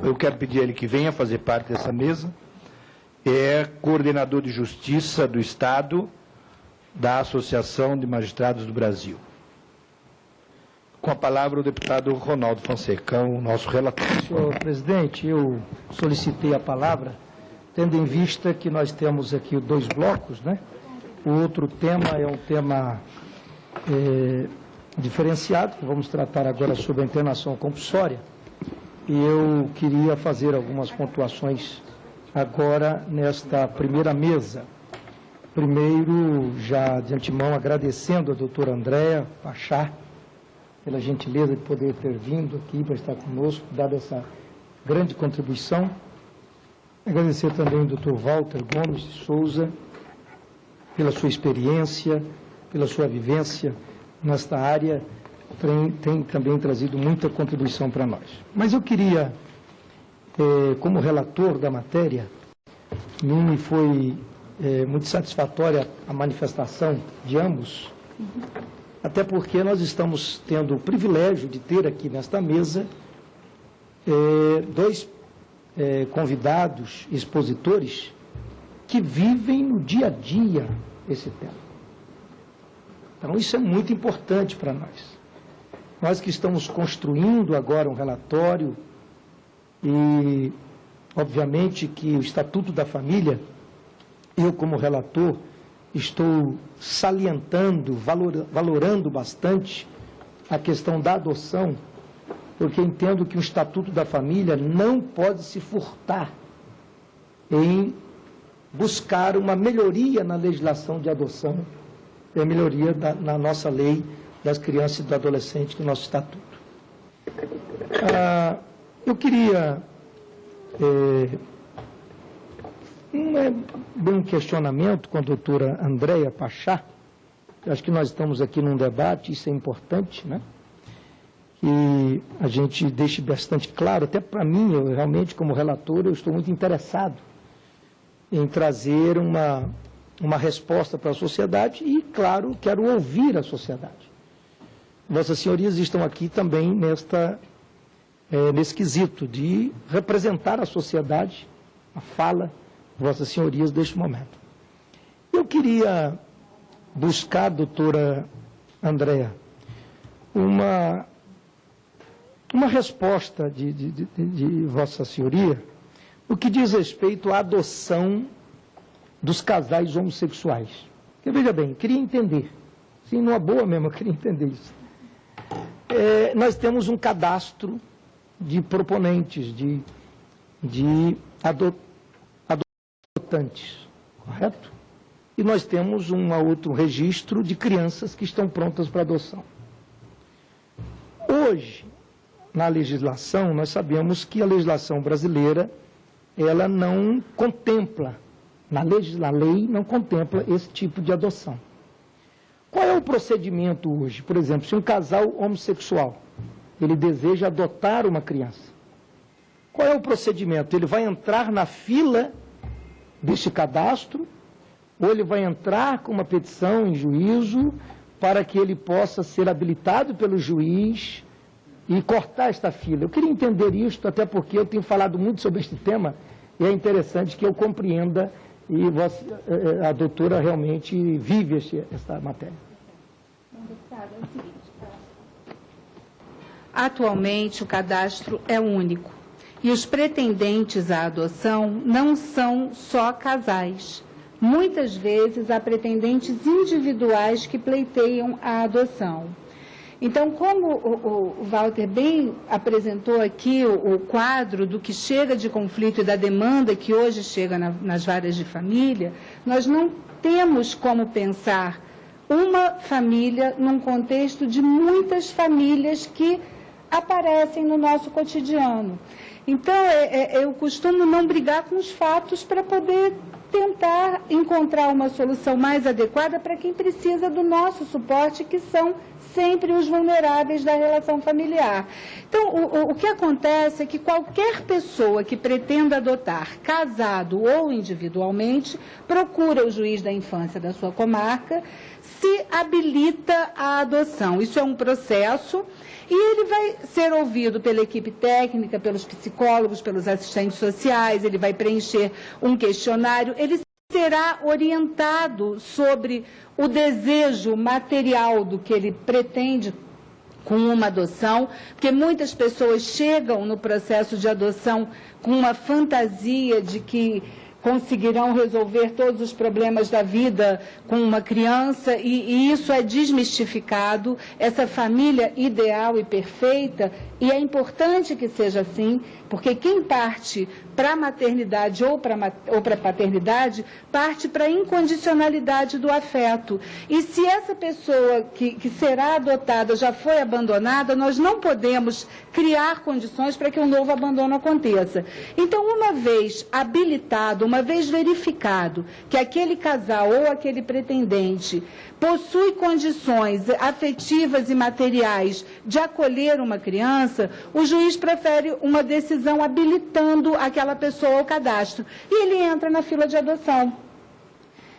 Eu quero pedir a ele que venha fazer parte dessa mesa. É coordenador de Justiça do Estado da Associação de Magistrados do Brasil. Com a palavra o deputado Ronaldo Fonseca, o nosso relator. Senhor presidente, eu solicitei a palavra, tendo em vista que nós temos aqui 2 blocos, né? O outro tema é um tema diferenciado, que vamos tratar agora sobre a internação compulsória. E eu queria fazer algumas pontuações agora nesta primeira mesa. Primeiro, já de antemão, agradecendo a doutora Andréa Pachá pela gentileza de poder ter vindo aqui para estar conosco, dado essa grande contribuição. Agradecer também ao doutor Walter Gomes de Souza pela sua experiência, pela sua vivência nesta área, tem também trazido muita contribuição para nós. Mas eu queria, como relator da matéria, me foi muito satisfatória a manifestação de ambos, até porque nós estamos tendo o privilégio de ter aqui nesta mesa 2 convidados, expositores, que vivem no dia a dia esse tema. Então, isso é muito importante para nós. Nós que estamos construindo agora um relatório e, obviamente, que o Estatuto da Família, eu como relator, estou salientando, valorando bastante a questão da adoção, porque entendo que o Estatuto da Família não pode se furtar em buscar uma melhoria na legislação de adoção, e a melhoria na nossa lei das crianças e do adolescente do nosso Estatuto. Eu queria um questionamento com a doutora Andréa Pachá. Eu acho que nós estamos aqui num debate, isso é importante, né? que a gente deixe bastante claro, até para mim, eu realmente, como relator, eu estou muito interessado em trazer uma resposta para a sociedade e, claro, quero ouvir a sociedade. Vossas Senhorias estão aqui também nesse quesito de representar a sociedade, a fala de Vossas Senhorias deste momento. Eu queria buscar, doutora Andréa, uma resposta de Vossa Senhoria no que diz respeito à adoção dos casais homossexuais. Porque, veja bem, queria entender, sim, numa boa mesmo, eu queria entender isso. Nós temos um cadastro de proponentes, de adotantes, correto? E nós temos um outro registro de crianças que estão prontas para adoção. Hoje, na legislação, nós sabemos que a legislação brasileira, ela não contempla, na lei não contempla esse tipo de adoção. Qual é o procedimento hoje? Por exemplo, se um casal homossexual, ele deseja adotar uma criança, qual é o procedimento? Ele vai entrar na fila deste cadastro, ou ele vai entrar com uma petição em juízo para que ele possa ser habilitado pelo juiz e cortar esta fila? Eu queria entender isto, até porque eu tenho falado muito sobre este tema e é interessante que eu compreenda e a doutora realmente vive esta matéria. Atualmente, o cadastro é único e os pretendentes à adoção não são só casais. Muitas vezes, há pretendentes individuais que pleiteiam a adoção. Então, como o Walter bem apresentou aqui o quadro do que chega de conflito e da demanda que hoje chega nas varas de família, nós não temos como pensar uma família num contexto de muitas famílias que aparecem no nosso cotidiano. Então, eu costumo não brigar com os fatos para poder tentar encontrar uma solução mais adequada para quem precisa do nosso suporte, que são sempre os vulneráveis da relação familiar. Então, o que acontece é que qualquer pessoa que pretenda adotar, casado ou individualmente, procura o juiz da infância da sua comarca, se habilita à adoção. Isso é um processo e ele vai ser ouvido pela equipe técnica, pelos psicólogos, pelos assistentes sociais, ele vai preencher um questionário, ele será orientado sobre o desejo material do que ele pretende com uma adoção, porque muitas pessoas chegam no processo de adoção com uma fantasia de que conseguirão resolver todos os problemas da vida com uma criança e isso é desmistificado, essa família ideal e perfeita, e é importante que seja assim, porque quem parte para a maternidade ou para a paternidade, parte para a incondicionalidade do afeto. E se essa pessoa que será adotada já foi abandonada, nós não podemos criar condições para que um novo abandono aconteça. Então, uma vez habilitado, uma vez verificado que aquele casal ou aquele pretendente possui condições afetivas e materiais de acolher uma criança, o juiz profere uma decisão habilitando aquela pessoa ao cadastro. E ele entra na fila de adoção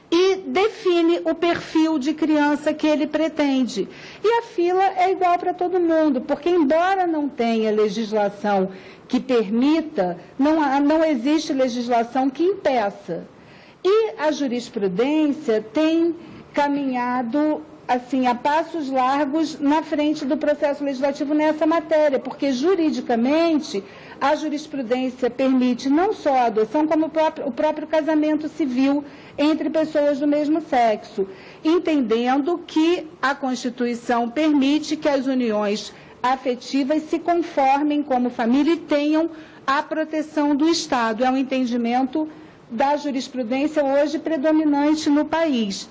e define o perfil de criança que ele pretende. E a fila é igual para todo mundo, porque embora não tenha legislação que permita, não existe legislação que impeça. E a jurisprudência tem caminhado assim, a passos largos na frente do processo legislativo nessa matéria, porque juridicamente a jurisprudência permite não só a adoção, como o próprio casamento civil entre pessoas do mesmo sexo, entendendo que a Constituição permite que as uniões afetivas se conformem como família e tenham a proteção do Estado. É um entendimento da jurisprudência hoje predominante no país.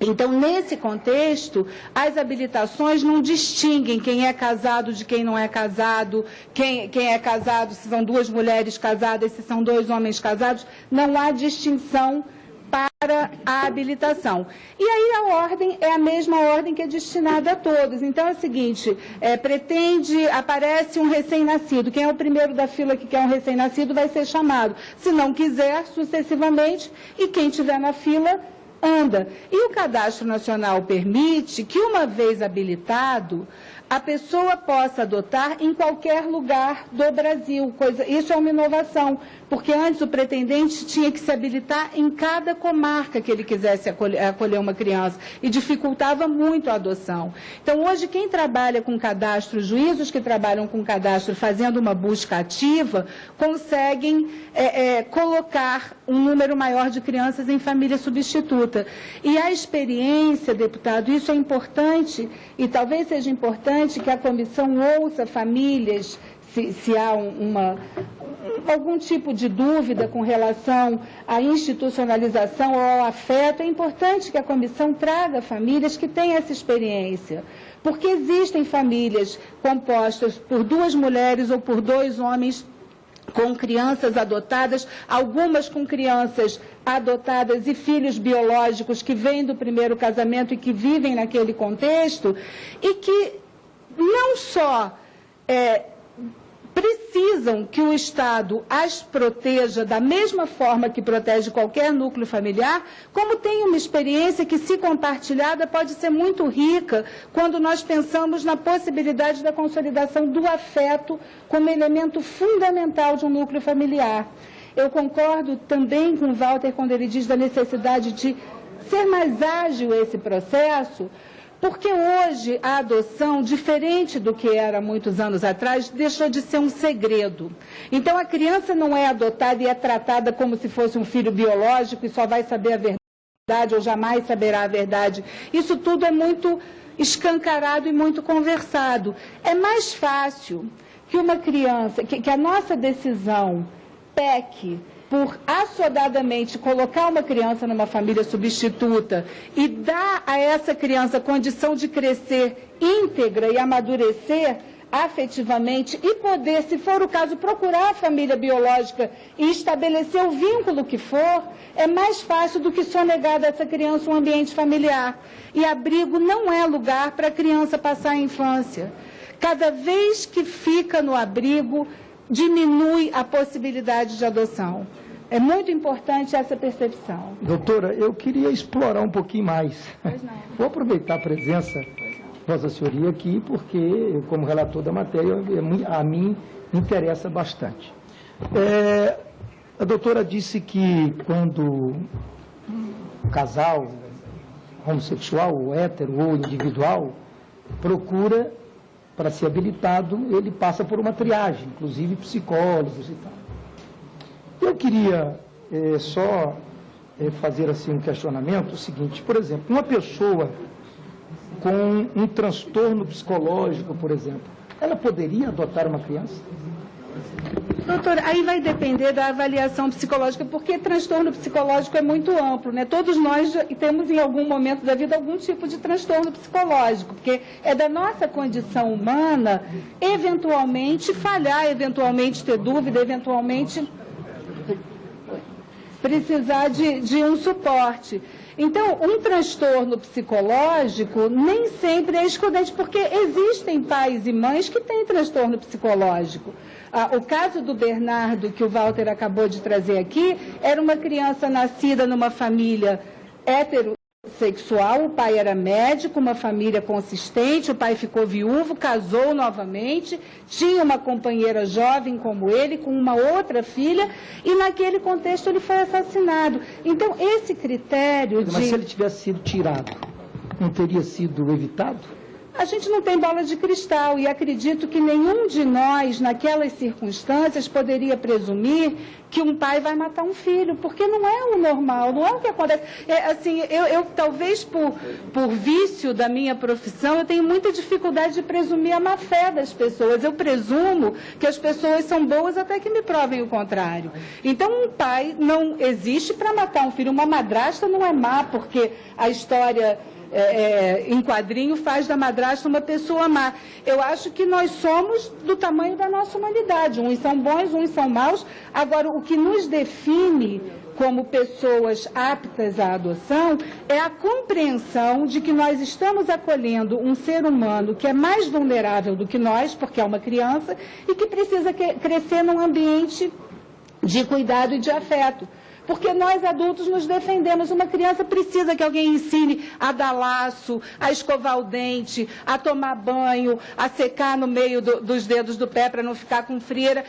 Então, nesse contexto, as habilitações não distinguem quem é casado de quem não é casado, quem é casado, se são duas mulheres casadas, se são dois homens casados, não há distinção para para a habilitação. E aí a ordem é a mesma ordem que é destinada a todos. Então é o seguinte, aparece um recém-nascido, quem é o primeiro da fila que quer um recém-nascido vai ser chamado. Se não quiser, sucessivamente, e quem estiver na fila anda. E o Cadastro Nacional permite que, uma vez habilitado, a pessoa possa adotar em qualquer lugar do Brasil. Isso é uma inovação, porque antes o pretendente tinha que se habilitar em cada comarca que ele quisesse acolher uma criança, e dificultava muito a adoção. Então, hoje, quem trabalha com cadastro, os juízos que trabalham com cadastro fazendo uma busca ativa, conseguem colocar um número maior de crianças em família substituta. E a experiência, deputado, isso é importante, e talvez seja importante que a comissão ouça famílias, se há algum tipo de dúvida com relação à institucionalização ou ao afeto. É importante que a comissão traga famílias que têm essa experiência, porque existem famílias compostas por 2 mulheres ou por 2 homens com crianças adotadas, algumas com crianças adotadas e filhos biológicos que vêm do primeiro casamento e que vivem naquele contexto, e que não só precisam que o Estado as proteja da mesma forma que protege qualquer núcleo familiar, como tem uma experiência que, se compartilhada, pode ser muito rica quando nós pensamos na possibilidade da consolidação do afeto como elemento fundamental de um núcleo familiar. Eu concordo também com o Walter quando ele diz da necessidade de ser mais ágil esse processo, porque hoje a adoção, diferente do que era há muitos anos atrás, deixou de ser um segredo. Então, a criança não é adotada e é tratada como se fosse um filho biológico e só vai saber a verdade ou jamais saberá a verdade. Isso tudo é muito escancarado e muito conversado. É mais fácil que uma criança, que a nossa decisão peque por assodadamente colocar uma criança numa família substituta e dar a essa criança condição de crescer íntegra e amadurecer afetivamente e poder, se for o caso, procurar a família biológica e estabelecer o vínculo que for, é mais fácil do que sonegar dessa criança um ambiente familiar. E abrigo não é lugar para a criança passar a infância. Cada vez que fica no abrigo, diminui a possibilidade de adoção. É muito importante essa percepção. Doutora, eu queria explorar um pouquinho mais. Pois não. Vou aproveitar a presença da Vossa Senhoria aqui, porque, eu, como relator da matéria, a mim interessa bastante. A doutora disse que quando o casal homossexual, ou hétero, ou individual, procura para ser habilitado, ele passa por uma triagem, inclusive psicólogos e tal. Eu queria só fazer assim um questionamento, o seguinte, por exemplo, uma pessoa com um transtorno psicológico, por exemplo, ela poderia adotar uma criança? Doutora, aí vai depender da avaliação psicológica, porque transtorno psicológico é muito amplo, né? Todos nós temos em algum momento da vida algum tipo de transtorno psicológico, porque é da nossa condição humana eventualmente falhar, eventualmente ter dúvida, eventualmente precisar de um suporte. Então, um transtorno psicológico nem sempre é excludente, porque existem pais e mães que têm transtorno psicológico. O caso do Bernardo, que o Walter acabou de trazer aqui, era uma criança nascida numa família heterossexual, o pai era médico, uma família consistente, o pai ficou viúvo, casou novamente, tinha uma companheira jovem como ele, com uma outra filha, e naquele contexto ele foi assassinado. Então, esse critério de... Mas se ele tivesse sido tirado, não teria sido evitado? A gente não tem bola de cristal e acredito que nenhum de nós, naquelas circunstâncias, poderia presumir que um pai vai matar um filho, porque não é o normal, não é o que acontece. Eu talvez por vício da minha profissão, eu tenho muita dificuldade de presumir a má-fé das pessoas. Eu presumo que as pessoas são boas até que me provem o contrário. Então, um pai não existe para matar um filho. Uma madrasta não é má, porque a história... em quadrinho faz da madrasta uma pessoa má. Eu acho que nós somos do tamanho da nossa humanidade. Uns são bons, uns são maus. Agora, o que nos define como pessoas aptas à adoção, é a compreensão de que nós estamos acolhendo um ser humano que é mais vulnerável do que nós, porque é uma criança, e que precisa crescer num ambiente de cuidado e de afeto. Porque nós, adultos, nos defendemos. Uma criança precisa que alguém ensine a dar laço, a escovar o dente, a tomar banho, a secar no meio dos dedos do pé para não ficar com frieira.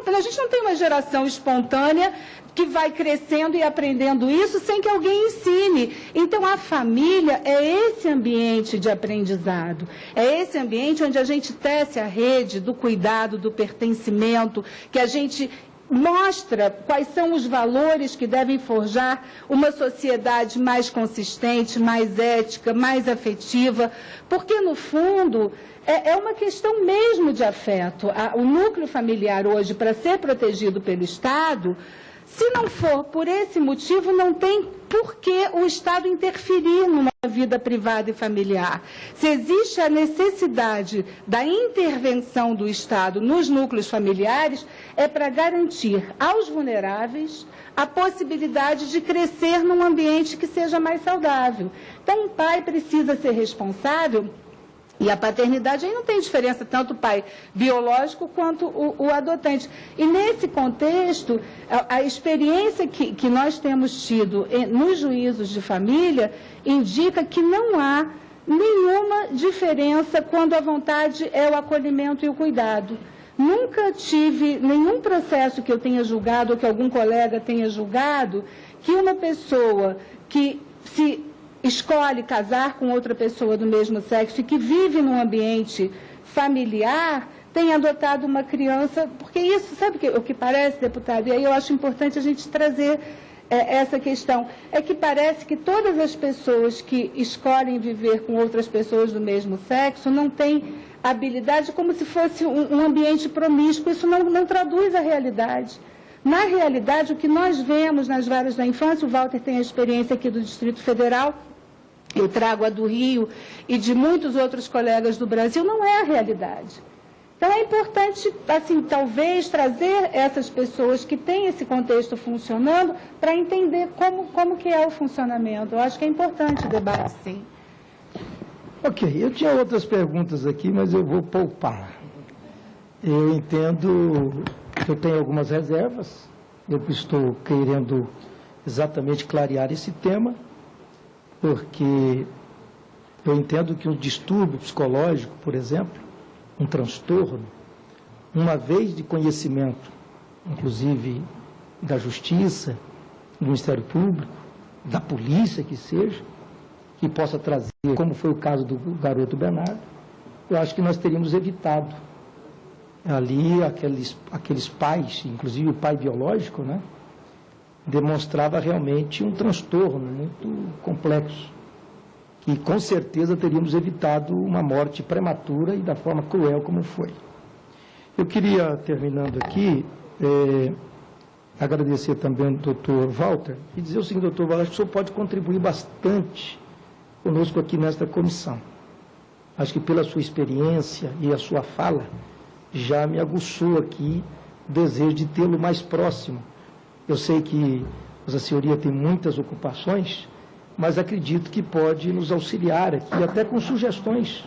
A gente não tem uma geração espontânea que vai crescendo e aprendendo isso sem que alguém ensine. Então, a família é esse ambiente de aprendizado. É esse ambiente onde a gente tece a rede do cuidado, do pertencimento, que a gente mostra quais são os valores que devem forjar uma sociedade mais consistente, mais ética, mais afetiva, porque, no fundo, é uma questão mesmo de afeto. O núcleo familiar hoje, para ser protegido pelo Estado, se não for por esse motivo, não tem por que o Estado interferir numa vida privada e familiar. Se existe a necessidade da intervenção do Estado nos núcleos familiares, é para garantir aos vulneráveis a possibilidade de crescer num ambiente que seja mais saudável. Então, o pai precisa ser responsável. E a paternidade aí não tem diferença, tanto o pai biológico quanto o adotante. E nesse contexto, a experiência que nós temos tido nos juízos de família indica que não há nenhuma diferença quando a vontade é o acolhimento e o cuidado. Nunca tive nenhum processo que eu tenha julgado ou que algum colega tenha julgado que uma pessoa que se escolhe casar com outra pessoa do mesmo sexo e que vive num ambiente familiar, tem adotado uma criança, porque isso, sabe o que parece, deputado? E aí eu acho importante a gente trazer essa questão. É que parece que todas as pessoas que escolhem viver com outras pessoas do mesmo sexo não têm habilidade, como se fosse um ambiente promíscuo. Isso não traduz a realidade. Na realidade, o que nós vemos nas varas da infância, o Walter tem a experiência aqui do Distrito Federal, eu trago a do Rio e de muitos outros colegas do Brasil, não é a realidade. Então, é importante, assim, talvez trazer essas pessoas que têm esse contexto funcionando para entender como que é o funcionamento. Eu acho que é importante o debate, sim. Ok, eu tinha outras perguntas aqui, mas eu vou poupar. Eu entendo que eu tenho algumas reservas, eu estou querendo exatamente clarear esse tema, porque eu entendo que um distúrbio psicológico, por exemplo, um transtorno, uma vez de conhecimento, inclusive da Justiça, do Ministério Público, da polícia que seja, que possa trazer, como foi o caso do garoto Bernardo, eu acho que nós teríamos evitado ali aqueles pais, inclusive o pai biológico, né, demonstrava realmente um transtorno muito complexo, que com certeza teríamos evitado uma morte prematura e da forma cruel como foi. Eu queria, terminando aqui, agradecer também ao doutor Walter e dizer o seguinte, doutor Walter, acho que o senhor pode contribuir bastante conosco aqui nesta comissão. Acho que pela sua experiência e a sua fala, já me aguçou aqui o desejo de tê-lo mais próximo. Eu sei que a senhoria tem muitas ocupações, mas acredito que pode nos auxiliar aqui, até com sugestões,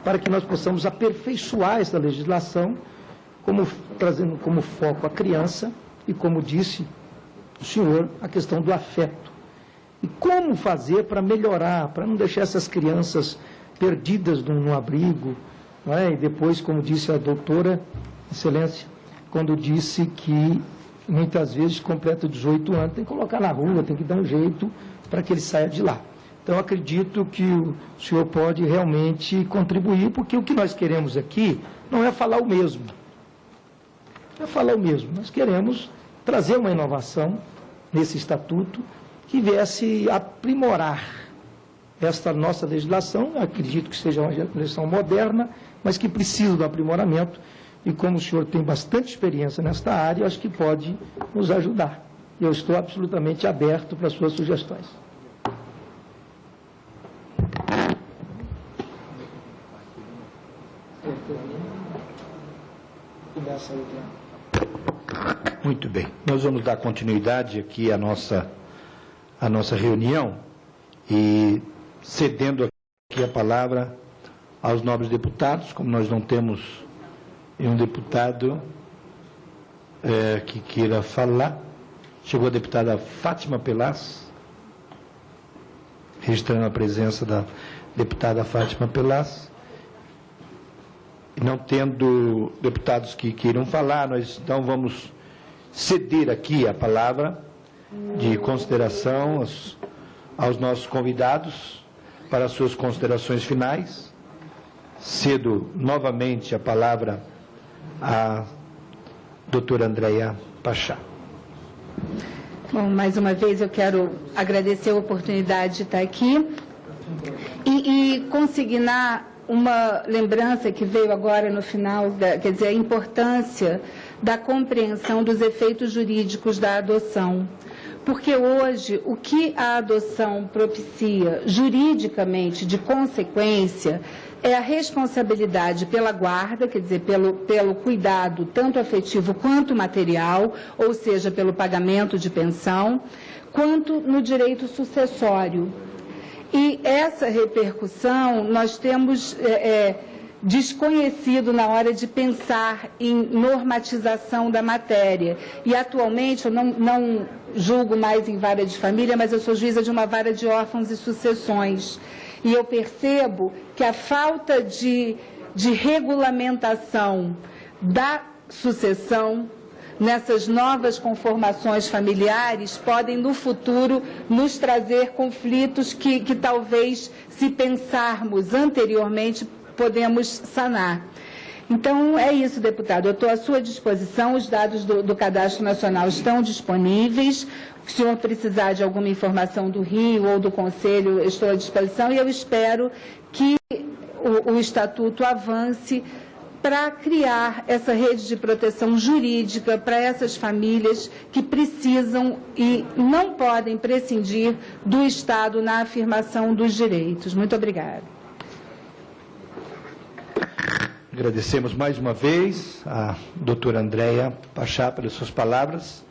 para que nós possamos aperfeiçoar essa legislação, trazendo como foco a criança e, como disse o senhor, a questão do afeto. E como fazer para melhorar, para não deixar essas crianças perdidas no abrigo, não é? E depois, como disse a doutora, Excelência, quando disse que muitas vezes completa 18 anos, tem que colocar na rua, tem que dar um jeito para que ele saia de lá. Então, acredito que o senhor pode realmente contribuir, porque o que nós queremos aqui não é falar o mesmo. Não é falar o mesmo. Nós queremos trazer uma inovação nesse estatuto que viesse aprimorar esta nossa legislação. Acredito que seja uma legislação moderna, mas que precisa do aprimoramento. E como o senhor tem bastante experiência nesta área, acho que pode nos ajudar. Eu estou absolutamente aberto para as suas sugestões. Começa aí, Muito bem. Nós vamos dar continuidade aqui à nossa reunião e cedendo aqui a palavra aos nobres deputados, como nós não temos nenhum deputado que queira falar. Chegou a deputada Fátima Pelas, registrando a presença da deputada Fátima Pelas. Não tendo deputados que queiram falar, nós então vamos ceder aqui a palavra de consideração aos nossos convidados para as suas considerações finais. Cedo novamente a palavra à doutora Andréia Pachá. Bom, mais uma vez eu quero agradecer a oportunidade de estar aqui e consignar uma lembrança que veio agora no final, quer dizer, a importância da compreensão dos efeitos jurídicos da adoção. Porque hoje, o que a adoção propicia juridicamente de consequência é a responsabilidade pela guarda, quer dizer, pelo cuidado tanto afetivo quanto material, ou seja, pelo pagamento de pensão, quanto no direito sucessório. E essa repercussão nós temos desconhecido na hora de pensar em normatização da matéria. E atualmente eu não julgo mais em vara de família, mas eu sou juíza de uma vara de órfãos e sucessões. E eu percebo que a falta de regulamentação da sucessão nessas novas conformações familiares podem, no futuro, nos trazer conflitos que talvez, se pensarmos anteriormente, podemos sanar. Então, é isso, deputado. Eu estou à sua disposição, os dados do Cadastro Nacional estão disponíveis. Se o senhor precisar de alguma informação do Rio ou do Conselho, eu estou à disposição e eu espero que o Estatuto avance para criar essa rede de proteção jurídica para essas famílias que precisam e não podem prescindir do Estado na afirmação dos direitos. Muito obrigada. Agradecemos mais uma vez a doutora Andréia Pachá pelas suas palavras.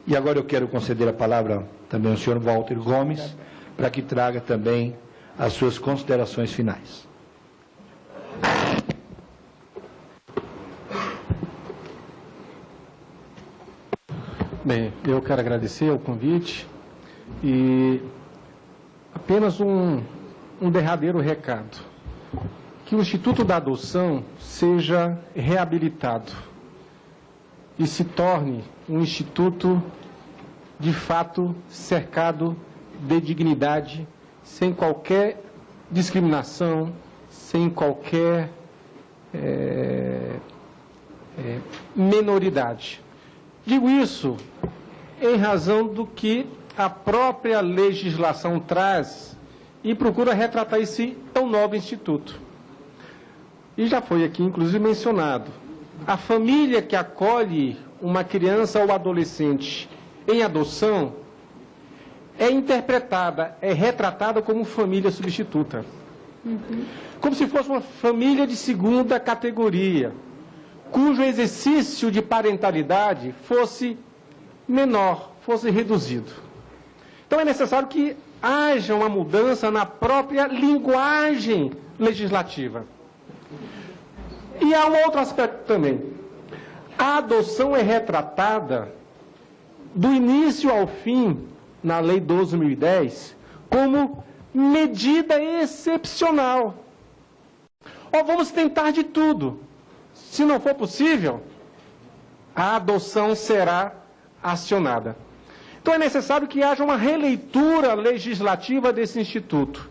E agora eu quero conceder a palavra também ao senhor Walter Gomes, para que traga também as suas considerações finais. Bem, eu quero agradecer o convite e apenas um derradeiro recado. Que o Instituto da Adoção seja reabilitado e se torne um instituto, de fato, cercado de dignidade, sem qualquer discriminação, sem qualquer minoridade. Digo isso em razão do que a própria legislação traz e procura retratar esse tão nobre instituto. E já foi aqui, inclusive, mencionado. A família que acolhe uma criança ou adolescente em adoção é interpretada, é retratada como família substituta. Como se fosse uma família de segunda categoria, cujo exercício de parentalidade fosse menor, fosse reduzido. Então é necessário que haja uma mudança na própria linguagem legislativa. E há um outro aspecto também. A adoção é retratada do início ao fim, na Lei 12.010, como medida excepcional. Ou vamos tentar de tudo. Se não for possível, a adoção será acionada. Então é necessário que haja uma releitura legislativa desse instituto,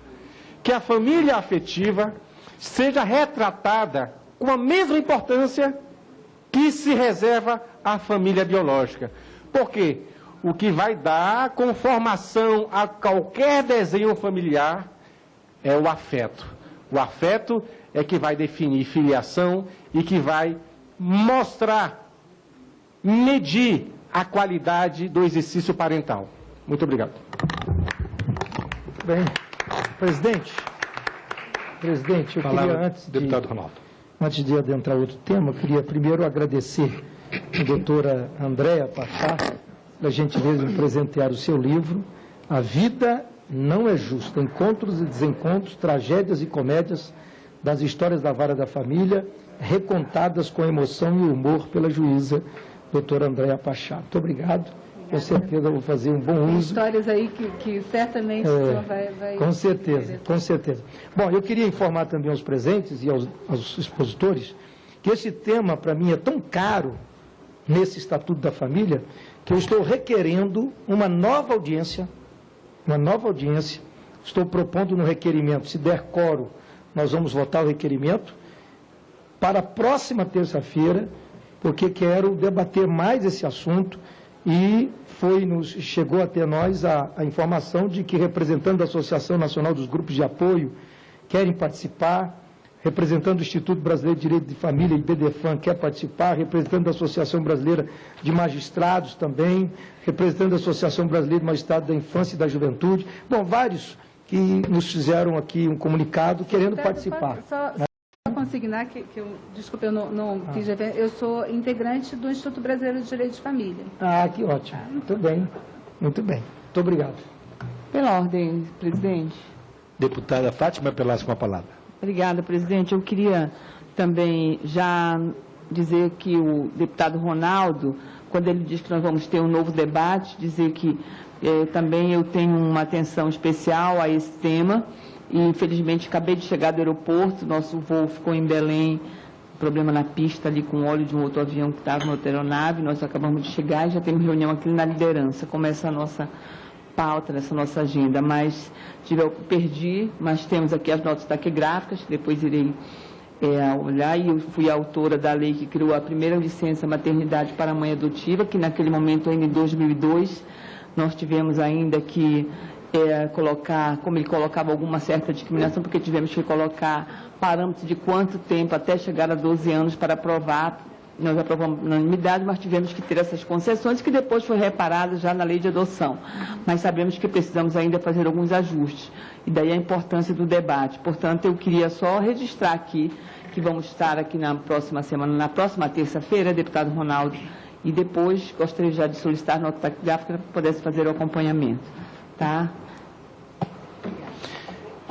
que a família afetiva seja retratada com a mesma importância que se reserva à família biológica. Porque o que vai dar conformação a qualquer desenho familiar é o afeto. O afeto é que vai definir filiação e que vai mostrar, medir a qualidade do exercício parental. Muito obrigado. Bem, presidente, eu queria, Deputado Ronaldo. antes de adentrar outro tema, eu queria primeiro agradecer a doutora Andréa Pachá, da gentileza de presentear o seu livro, A Vida Não é Justa, Encontros e Desencontros, Tragédias e Comédias das Histórias da Vara da Família, recontadas com emoção e humor pela juíza doutora Andréa Pachá. Muito obrigado. Com certeza eu vou fazer um bom uso. Histórias aí que certamente o senhor vai... Com certeza, com certeza. Bom, eu queria informar também aos presentes e aos expositores que esse tema, para mim, é tão caro nesse Estatuto da Família, que eu estou requerendo uma nova audiência, estou propondo no requerimento, se der quórum, nós vamos votar o requerimento, para a próxima terça-feira, porque quero debater mais esse assunto e chegou até nós a informação de que representantes da Associação Nacional dos Grupos de Apoio querem participar, representante do Instituto Brasileiro de Direito de Família, IBDFAM, quer participar, representante da Associação Brasileira de Magistrados também, representante da Associação Brasileira de Magistrados da Infância e da Juventude, bom, vários que nos fizeram aqui um comunicado querendo participar. Só consignar desculpe, eu não quis ver, eu sou integrante do Instituto Brasileiro de Direito de Família. Ah, que ótimo. Muito bem, muito bem. Muito obrigado. Pela ordem, presidente. Deputada Fátima Pelasco, com a palavra. Obrigada, presidente. Eu queria também já dizer que o deputado Ronaldo, quando ele diz que nós vamos ter um novo debate, dizer que também eu tenho uma atenção especial a esse tema. E, infelizmente, acabei de chegar do aeroporto, nosso voo ficou em Belém, problema na pista ali com óleo de um outro avião que estava na outra aeronave, nós acabamos de chegar e já temos reunião aqui na liderança, como essa é a nossa pauta, nessa nossa agenda, mas perdi, mas temos aqui as notas taquigráficas, depois irei olhar, e eu fui a autora da lei que criou a primeira licença maternidade para a mãe adotiva, que naquele momento, ainda em 2002, nós tivemos ainda que colocar, como ele colocava alguma certa discriminação, porque tivemos que colocar parâmetros de quanto tempo até chegar a 12 anos para aprovar. Nós aprovamos na unanimidade, mas tivemos que ter essas concessões, que depois foi reparada já na lei de adoção. Mas sabemos que precisamos ainda fazer alguns ajustes, e daí a importância do debate. Portanto, eu queria só registrar aqui, que vamos estar aqui na próxima semana, na próxima terça-feira, deputado Ronaldo, e depois gostaria já de solicitar nota taquigráfica para que pudesse fazer o acompanhamento. Tá?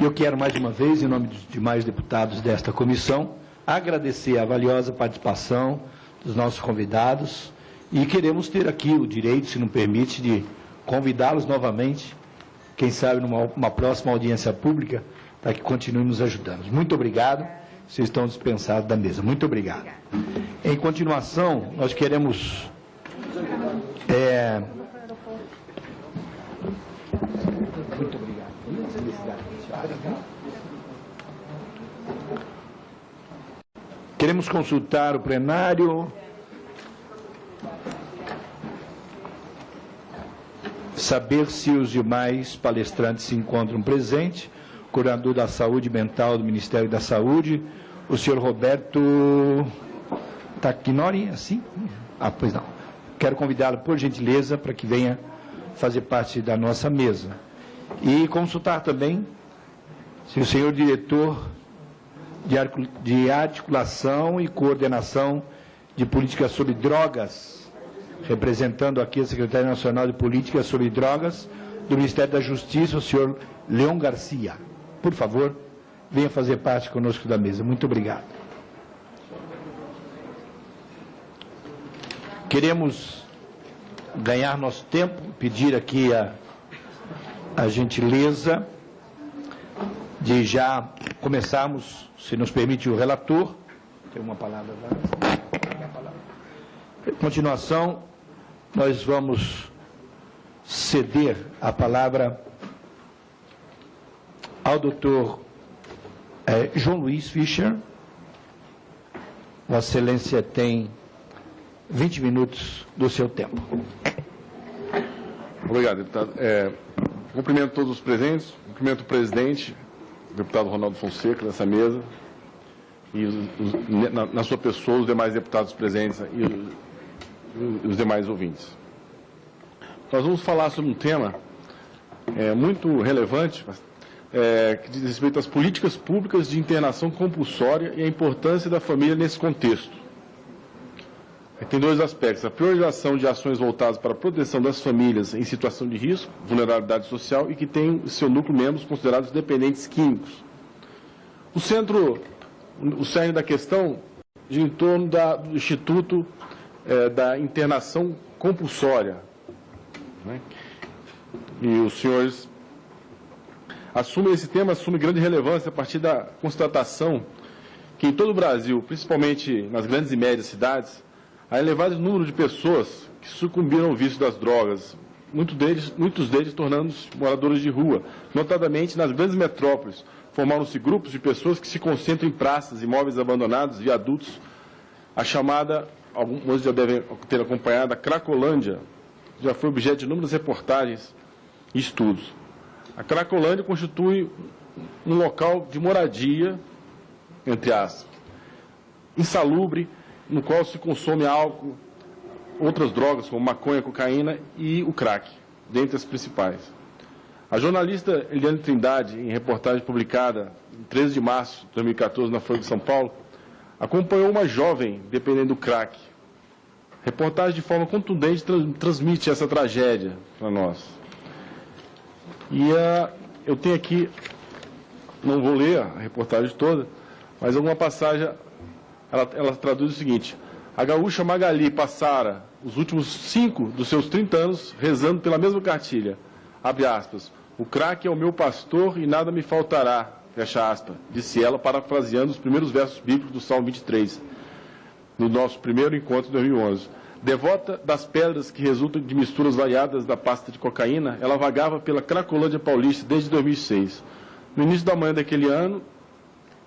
Eu quero, mais uma vez, em nome dos demais deputados desta comissão, agradecer a valiosa participação dos nossos convidados e queremos ter aqui o direito, se não permite, de convidá-los novamente, quem sabe numa próxima audiência pública, para que continuem nos ajudando. Muito obrigado, vocês estão dispensados da mesa. Muito obrigado. Em continuação, nós queremos... Muito obrigado. Queremos consultar o plenário, saber se os demais palestrantes se encontram presentes. O coordenador da Saúde Mental do Ministério da Saúde, o senhor Roberto Tachinori, assim? Ah, pois não. Quero convidá-lo, por gentileza, para que venha fazer parte da nossa mesa. E consultar também se o senhor diretor de articulação e coordenação de políticas sobre drogas, representando aqui a Secretaria Nacional de Políticas sobre Drogas do Ministério da Justiça, o senhor Leon Garcia. Por favor, venha fazer parte conosco da mesa. Muito obrigado. Queremos ganhar nosso tempo, pedir aqui a gentileza de já começarmos, se nos permite o relator. Tem uma palavra lá. Em continuação, nós vamos ceder a palavra ao doutor João Luiz Fischer. Vossa Excelência tem 20 minutos do seu tempo. Obrigado, deputado. Cumprimento todos os presentes, cumprimento o presidente, o deputado Ronaldo Fonseca, dessa mesa, e na sua pessoa, os demais deputados presentes e os demais ouvintes. Nós vamos falar sobre um tema muito relevante, que diz respeito às políticas públicas de internação compulsória e a importância da família nesse contexto. tem dois aspectos. A priorização de ações voltadas para a proteção das famílias em situação de risco, vulnerabilidade social e que tem seu núcleo membros considerados dependentes químicos. O cerne da questão gira em torno do Instituto da Internação Compulsória. Né? E os senhores assumem esse tema, assumem grande relevância a partir da constatação que em todo o Brasil, principalmente nas grandes e médias cidades, há elevado número de pessoas que sucumbiram ao vício das drogas, muitos deles tornando-se moradores de rua, notadamente nas grandes metrópoles. Formaram-se grupos de pessoas que se concentram em praças, imóveis abandonados, viadutos, a chamada, alguns já devem ter acompanhado, a Cracolândia, já foi objeto de inúmeras reportagens e estudos. A Cracolândia constitui um local de moradia, entre aspas, insalubre, no qual se consome álcool, outras drogas como maconha, cocaína e o crack, dentre as principais. A jornalista Eliane Trindade, em reportagem publicada em 13 de março de 2014 na Folha de São Paulo, acompanhou uma jovem dependendo do crack. A reportagem de forma contundente transmite essa tragédia para nós. E eu tenho aqui, não vou ler a reportagem toda, mas alguma passagem, ela traduz o seguinte: a gaúcha Magali passara os últimos 5 dos seus 30 anos rezando pela mesma cartilha, abre aspas, o crack é o meu pastor e nada me faltará, fecha aspas, disse ela, parafraseando os primeiros versos bíblicos do Salmo 23, no nosso primeiro encontro em 2011. Devota das pedras que resultam de misturas variadas da pasta de cocaína, ela vagava pela Cracolândia paulista desde 2006. No início da manhã daquele ano,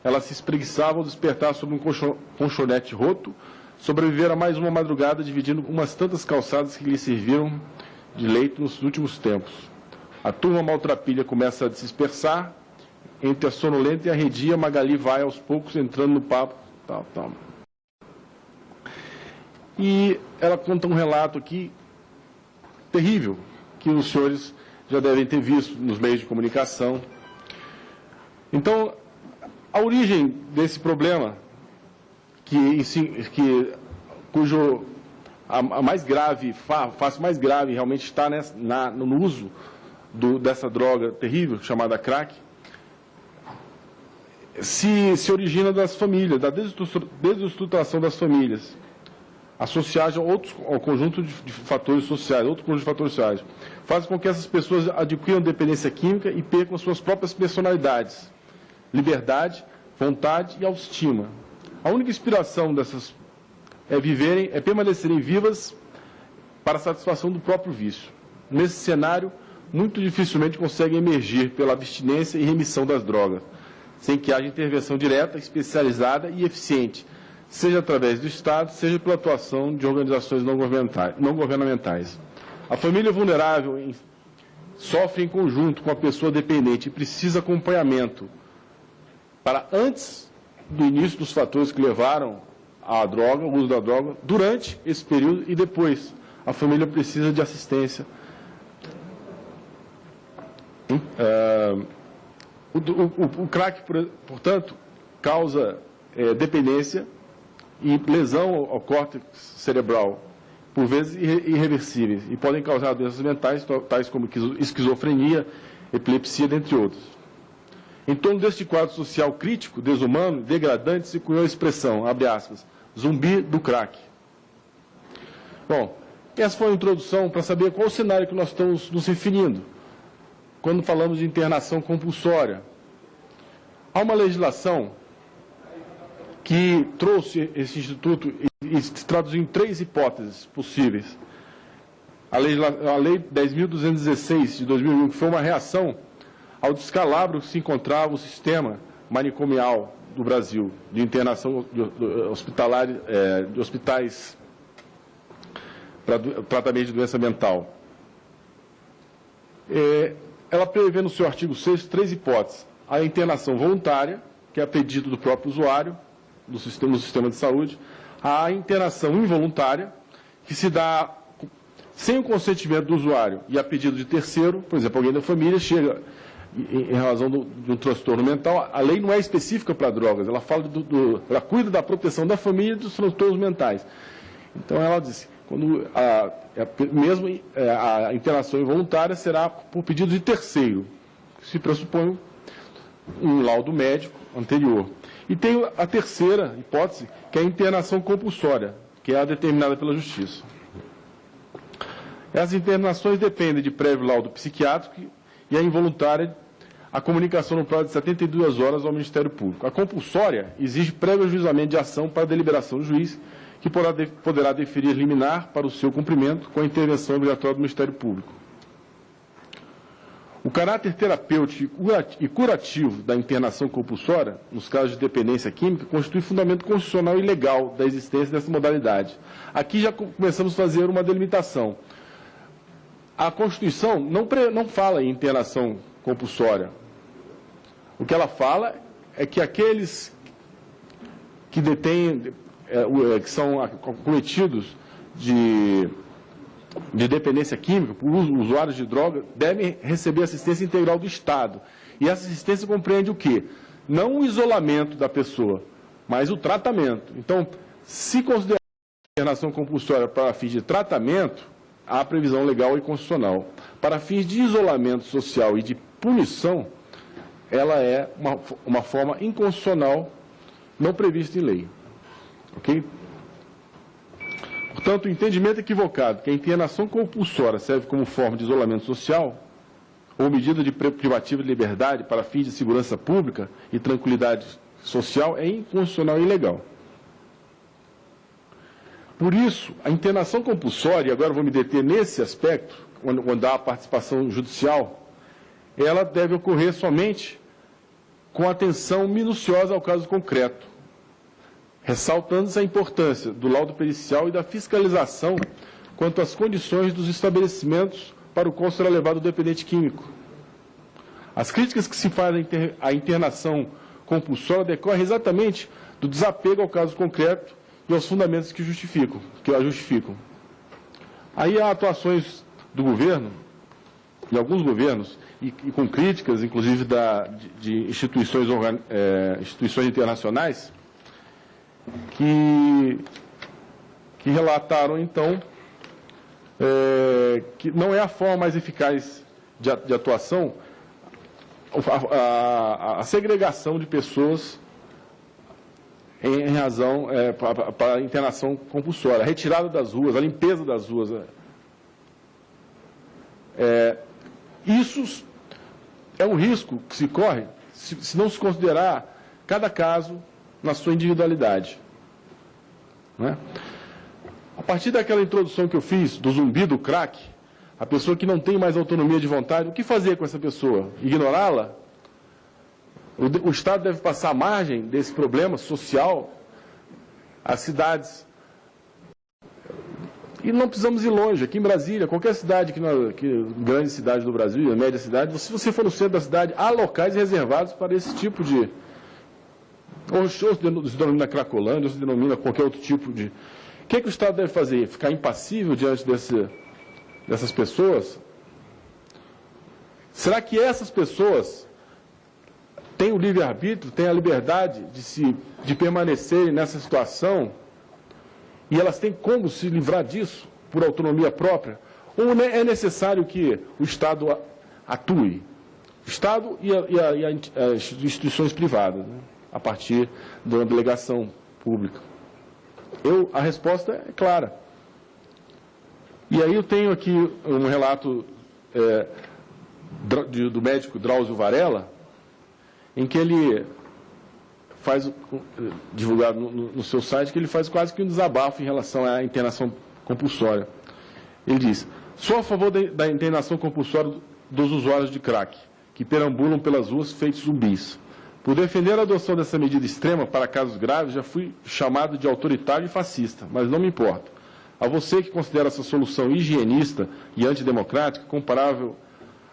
ela se espreguiçava ao despertar sobre um colchonete roto, sobrevivera mais uma madrugada dividindo umas tantas calçadas que lhe serviram de leito nos últimos tempos. A turma maltrapilha começa a se dispersar, entre a sonolenta e a arredia, Magali vai aos poucos entrando no papo, tal. E ela conta um relato aqui terrível, que os senhores já devem ter visto nos meios de comunicação. Então, a origem desse problema, cujo a mais grave, face mais grave realmente está no uso dessa droga terrível, chamada crack, se origina das famílias, da desestruturação das famílias, associada ao conjunto de fatores sociais, outro conjunto de fatores sociais, faz com que essas pessoas adquiram dependência química e percam suas próprias personalidades, liberdade, vontade e autoestima. A única inspiração dessas é permanecerem vivas para a satisfação do próprio vício. Nesse cenário, muito dificilmente conseguem emergir pela abstinência e remissão das drogas, sem que haja intervenção direta, especializada e eficiente, seja através do Estado, seja pela atuação de organizações não governamentais. A família vulnerável sofre em conjunto com a pessoa dependente e precisa acompanhamento para antes do início dos fatores que levaram à droga, o uso da droga, durante esse período e depois. A família precisa de assistência. O crack, portanto, causa dependência e lesão ao córtex cerebral, por vezes irreversíveis, e podem causar doenças mentais, tais como esquizofrenia, epilepsia, dentre outros. Em torno deste quadro social crítico, desumano, degradante, se cunhou a expressão, abre aspas, zumbi do crack. Bom, essa foi a introdução para saber qual o cenário que nós estamos nos referindo quando falamos de internação compulsória. Há uma legislação que trouxe esse instituto e se traduziu em 3 hipóteses possíveis. A Lei 10.216 de 2001, que foi uma reação ao descalabro que se encontrava o sistema manicomial do Brasil, de internação hospitalar, de hospitais para tratamento de doença mental. Ela prevê no seu artigo 6º 3 hipóteses. A internação voluntária, que é a pedido do próprio usuário, no sistema de saúde. A internação involuntária, que se dá sem o consentimento do usuário e a pedido de terceiro, por exemplo, alguém da família chega em razão de um transtorno mental. A lei não é específica para drogas, ela fala ela cuida da proteção da família e dos transtornos mentais. Então, ela disse, quando a internação involuntária será por pedido de terceiro, se pressupõe um laudo médico anterior. E tem a terceira hipótese, que é a internação compulsória, que é a determinada pela Justiça. Essas internações dependem de prévio laudo psiquiátrico e a involuntária, a comunicação no prazo de 72 horas ao Ministério Público. A compulsória exige prévio ajuizamento de ação para deliberação do juiz, que poderá deferir liminar para o seu cumprimento com a intervenção obrigatória do Ministério Público. O caráter terapêutico e curativo da internação compulsória, nos casos de dependência química, constitui fundamento constitucional e legal da existência dessa modalidade. Aqui já começamos a fazer uma delimitação. A Constituição não fala em internação compulsória. O que ela fala é que aqueles que detêm, que são cometidos de dependência química, por usuários de droga, devem receber assistência integral do Estado. E essa assistência compreende o quê? Não o isolamento da pessoa, mas o tratamento. Então, se considerar a internação compulsória para fins de tratamento, há previsão legal e constitucional. Para fins de isolamento social e de punição, ela é uma forma inconstitucional não prevista em lei. Ok? Portanto, o entendimento equivocado que a internação compulsória serve como forma de isolamento social ou medida de privativa de liberdade para fins de segurança pública e tranquilidade social é inconstitucional e ilegal. Por isso, a internação compulsória, e agora eu vou me deter nesse aspecto, quando há a participação judicial, ela deve ocorrer somente com atenção minuciosa ao caso concreto, ressaltando-se a importância do laudo pericial e da fiscalização quanto às condições dos estabelecimentos para o qual será levado o dependente químico. As críticas que se fazem à internação compulsória decorrem exatamente do desapego ao caso concreto e aos fundamentos que a justificam. Aí há atuações do governo, de alguns governos, e com críticas, inclusive, de instituições internacionais, que relataram, então, que não é a forma mais eficaz de atuação a segregação de pessoas em razão para a internação compulsória, a retirada das ruas, a limpeza das ruas. Isso é um risco que se corre se não se considerar cada caso na sua individualidade. Não é? A partir daquela introdução que eu fiz do zumbi do crack, a pessoa que não tem mais autonomia de vontade, o que fazer com essa pessoa? Ignorá-la? O Estado deve passar à margem desse problema social, as cidades. E não precisamos ir longe. Aqui em Brasília, qualquer cidade, grande cidade do Brasil, a média cidade, se você for no centro da cidade, há locais reservados para esse tipo de... Ou se denomina Cracolândia, ou se denomina qualquer outro tipo de... O que o Estado deve fazer? Ficar impassível diante dessas pessoas? Será que essas pessoas têm o livre-arbítrio, têm a liberdade de permanecerem nessa situação e elas têm como se livrar disso por autonomia própria? Ou é necessário que o Estado atue? O Estado e as instituições privadas, né? A partir de uma delegação pública. A resposta é clara. E aí eu tenho aqui um relato do médico Drauzio Varela, em que ele faz, divulgado no seu site, que ele faz quase que um desabafo em relação à internação compulsória. Ele diz: sou a favor da internação compulsória dos usuários de crack, que perambulam pelas ruas feitos zumbis. Por defender a adoção dessa medida extrema para casos graves, já fui chamado de autoritário e fascista, mas não me importo. A você que considera essa solução higienista e antidemocrática, comparável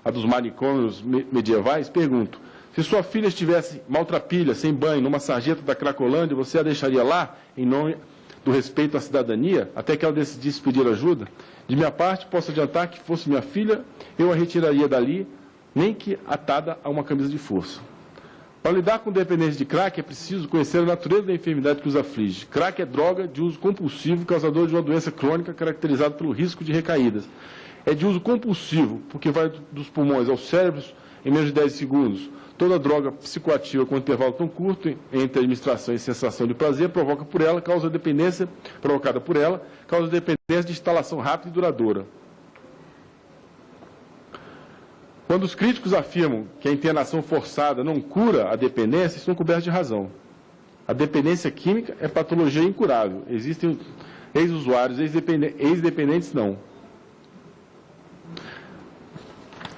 à dos manicômios medievais, pergunto: se sua filha estivesse maltrapilha, sem banho, numa sarjeta da Cracolândia, você a deixaria lá, em nome do respeito à cidadania, até que ela decidisse pedir ajuda? De minha parte, posso adiantar que, fosse minha filha, eu a retiraria dali, nem que atada a uma camisa de força. Para lidar com dependência de crack, é preciso conhecer a natureza da enfermidade que os aflige. Crack é droga de uso compulsivo, causador de uma doença crônica caracterizada pelo risco de recaídas. É de uso compulsivo, porque vai dos pulmões aos cérebros em menos de 10 segundos. Toda droga psicoativa com intervalo tão curto entre administração e sensação de prazer provocada por ela, causa dependência de instalação rápida e duradoura. Quando os críticos afirmam que a internação forçada não cura a dependência, estão cobertos de razão. A dependência química é patologia incurável. Existem ex-usuários, ex-dependentes não.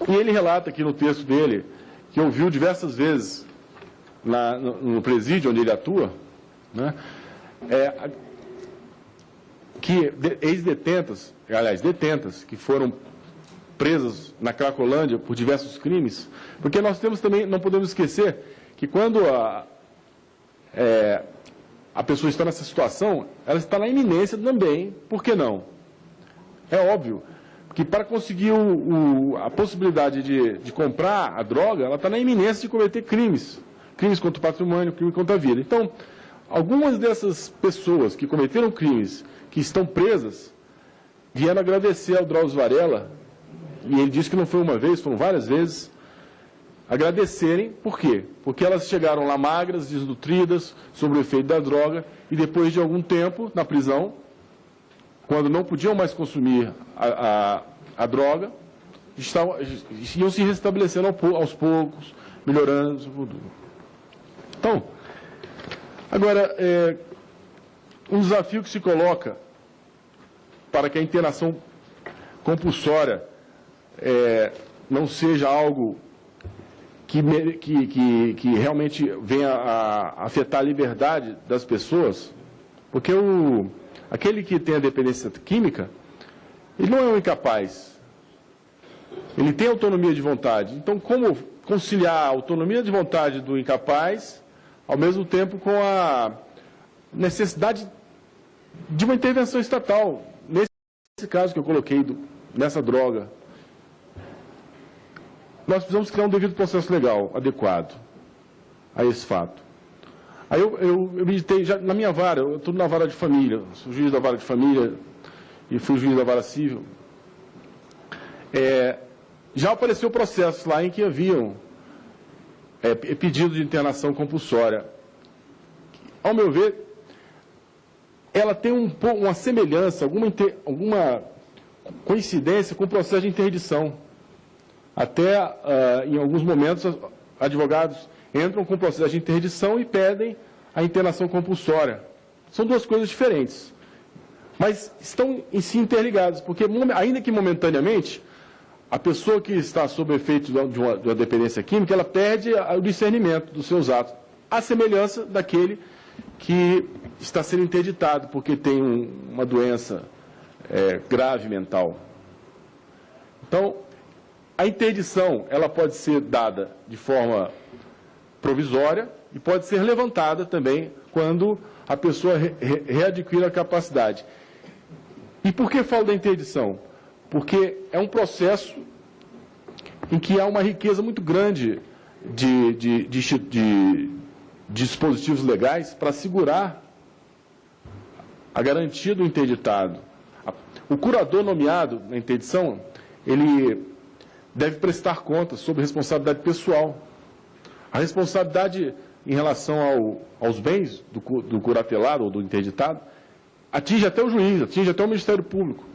E ele relata aqui no texto dele que ouviu diversas vezes no presídio onde ele atua, né, que ex-detentas, aliás, detentas, que foram presas na Cracolândia por diversos crimes, porque nós temos também, não podemos esquecer, que quando a pessoa está nessa situação, ela está na iminência também, por que não? É óbvio que para conseguir a possibilidade de comprar a droga, ela está na iminência de cometer crimes contra o patrimônio, crime contra a vida. Então, algumas dessas pessoas que cometeram crimes, que estão presas, vieram agradecer ao Drauzio Varela, e ele disse que não foi uma vez, foram várias vezes, agradecerem, por quê? Porque elas chegaram lá magras, desnutridas, sob o efeito da droga, e depois de algum tempo, na prisão, quando não podiam mais consumir a droga, iam se restabelecendo aos poucos, melhorando. Então, agora, um desafio que se coloca para que a internação compulsória não seja algo que realmente venha a afetar a liberdade das pessoas, porque aquele que tem a dependência química, ele não é um incapaz, ele tem autonomia de vontade. Então, como conciliar a autonomia de vontade do incapaz, ao mesmo tempo com a necessidade de uma intervenção estatal, nesse caso que eu coloquei, nessa droga? Nós precisamos criar um devido processo legal adequado a esse fato. Aí eu meditei, já na minha vara, eu estou na vara de família, sou juiz da vara de família e fui juiz da vara civil. Já apareceu processos lá em que haviam pedido de internação compulsória. Ao meu ver, ela tem uma semelhança, alguma coincidência com o processo de interdição. Até, em alguns momentos, advogados entram com o processo de interdição e pedem a internação compulsória. São duas coisas diferentes, mas estão em si interligadas, porque, ainda que momentaneamente, a pessoa que está sob efeito de uma dependência química, ela perde o discernimento dos seus atos, à semelhança daquele que está sendo interditado porque tem uma doença grave mental. Então, a interdição, ela pode ser dada de forma provisória e pode ser levantada também quando a pessoa readquire a capacidade. E por que falo da interdição? Porque é um processo em que há uma riqueza muito grande de dispositivos legais para assegurar a garantia do interditado. O curador nomeado na interdição, ele deve prestar contas sobre responsabilidade pessoal. A responsabilidade em relação aos bens do curatelado ou do interditado atinge até o juiz, atinge até o Ministério Público.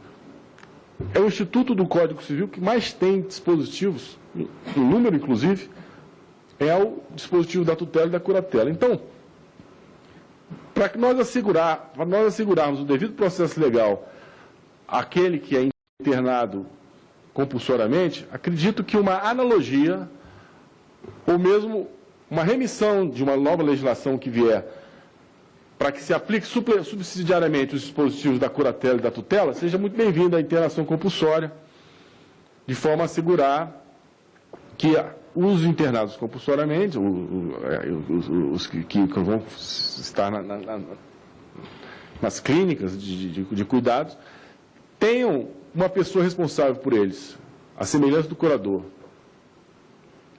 É o Instituto do Código Civil que mais tem dispositivos, em número inclusive, é o dispositivo da tutela e da curatela. Então, para nós assegurarmos o devido processo legal àquele que é internado compulsoriamente, acredito que uma analogia, ou mesmo uma remissão de uma nova legislação que vier, para que se aplique subsidiariamente os dispositivos da curatela e da tutela, seja muito bem-vinda a internação compulsória, de forma a assegurar que os internados compulsoriamente, os que vão estar nas clínicas de cuidados, tenham uma pessoa responsável por eles, a semelhança do curador,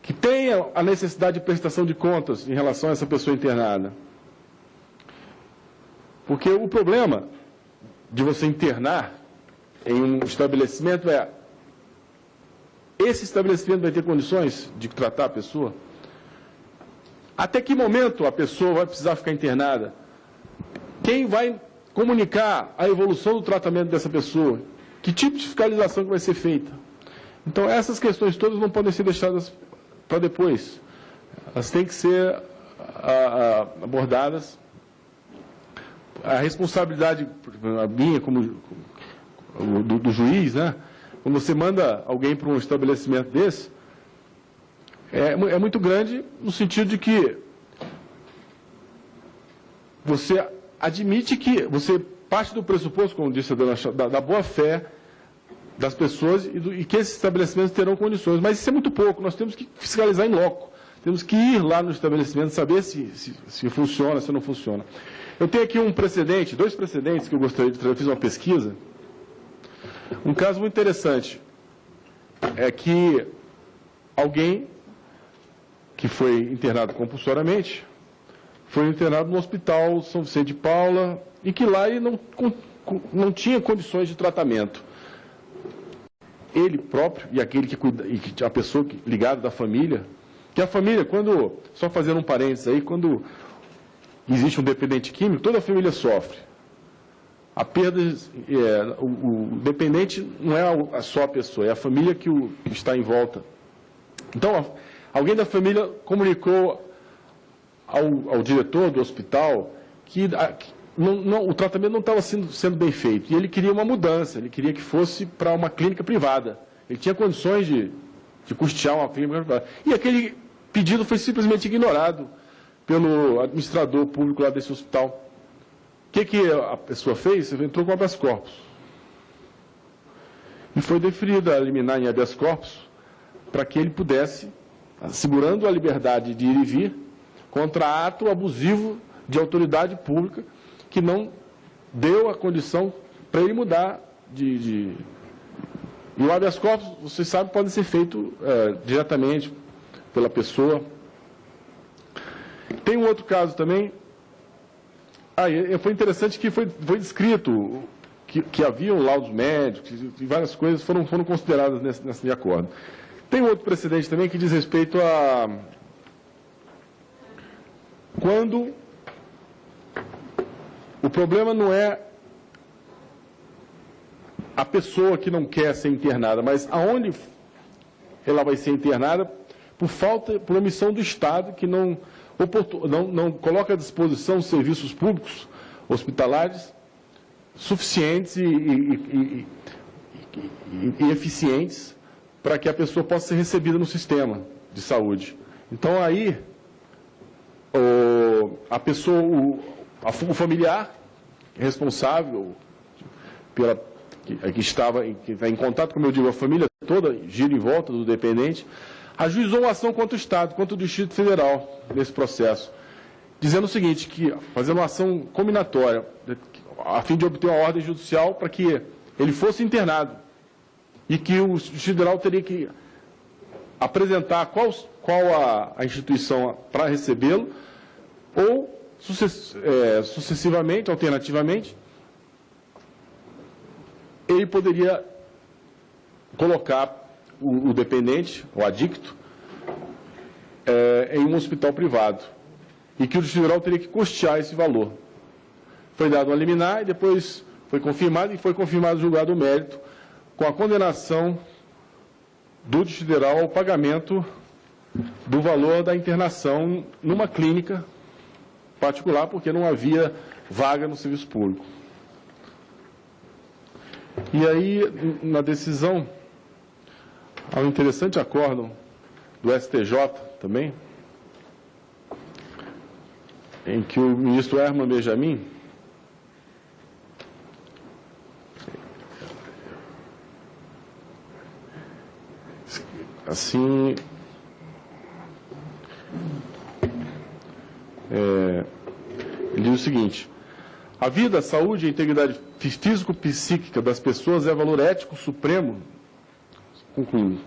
que tenha a necessidade de prestação de contas em relação a essa pessoa internada. Porque o problema de você internar em um estabelecimento é: esse estabelecimento vai ter condições de tratar a pessoa? Até que momento a pessoa vai precisar ficar internada? Quem vai comunicar a evolução do tratamento dessa pessoa? Que tipo de fiscalização que vai ser feita? Então, essas questões todas não podem ser deixadas para depois. Elas têm que ser abordadas. A responsabilidade minha, como do juiz, né? Quando você manda alguém para um estabelecimento desse, é muito grande no sentido de que você admite que você parte do pressuposto, como disse a dona Chá, da boa-fé das pessoas e que esses estabelecimentos terão condições. Mas isso é muito pouco, nós temos que fiscalizar em loco. Temos que ir lá no estabelecimento, saber se funciona, se não funciona. Eu tenho aqui um precedente, 2 precedentes que eu gostaria de trazer. Eu fiz uma pesquisa. Um caso muito interessante é que alguém que foi internado compulsoriamente foi internado no Hospital São Vicente de Paula e que lá ele não tinha condições de tratamento. Ele próprio e aquele que cuida, e a pessoa ligada da família, que a família, quando, só fazendo um parênteses aí, quando existe um dependente químico, toda a família sofre. A perda, o dependente não é só a pessoa, é a família que está em volta. Então, alguém da família comunicou ao diretor do hospital que o tratamento não estava sendo bem feito. E ele queria uma mudança, ele queria que fosse para uma clínica privada. Ele tinha condições de custear uma clínica privada. E aquele pedido foi simplesmente ignorado pelo administrador público lá desse hospital. O que a pessoa fez? Entrou com habeas corpus. E foi deferida a liminar em habeas corpus para que ele pudesse, assegurando a liberdade de ir e vir, contra ato abusivo de autoridade pública que não deu a condição para ele mudar E o habeas corpus, vocês sabem, pode ser feito diretamente pela pessoa. Tem um outro caso também. Foi interessante que foi descrito que haviam laudos médicos e várias coisas foram consideradas nesse acordo. Tem um outro precedente também que diz respeito a quando o problema não é a pessoa que não quer ser internada, mas aonde ela vai ser internada por omissão do Estado que não coloca à disposição serviços públicos hospitalares suficientes e eficientes para que a pessoa possa ser recebida no sistema de saúde. Então, aí, a pessoa, o familiar responsável que está em contato, como eu digo, a família toda gira em volta do dependente, ajuizou uma ação contra o Estado, contra o Distrito Federal, nesse processo, dizendo o seguinte, que fazendo uma ação combinatória, a fim de obter uma ordem judicial para que ele fosse internado, e que o Distrito Federal teria que apresentar qual a instituição para recebê-lo, ou sucessivamente, alternativamente, ele poderia colocar o dependente, o adicto, em um hospital privado. E que o Distrito Federal teria que custear esse valor. Foi dado uma liminar e depois foi confirmado o julgado o mérito, com a condenação do Distrito Federal ao pagamento do valor da internação numa clínica particular, porque não havia vaga no serviço público. E aí, na decisão, há um interessante acórdão do STJ também, em que o ministro Herman Benjamin assim, ele diz o seguinte: a vida, a saúde e a integridade físico-psíquica das pessoas é valor ético supremo, concluindo,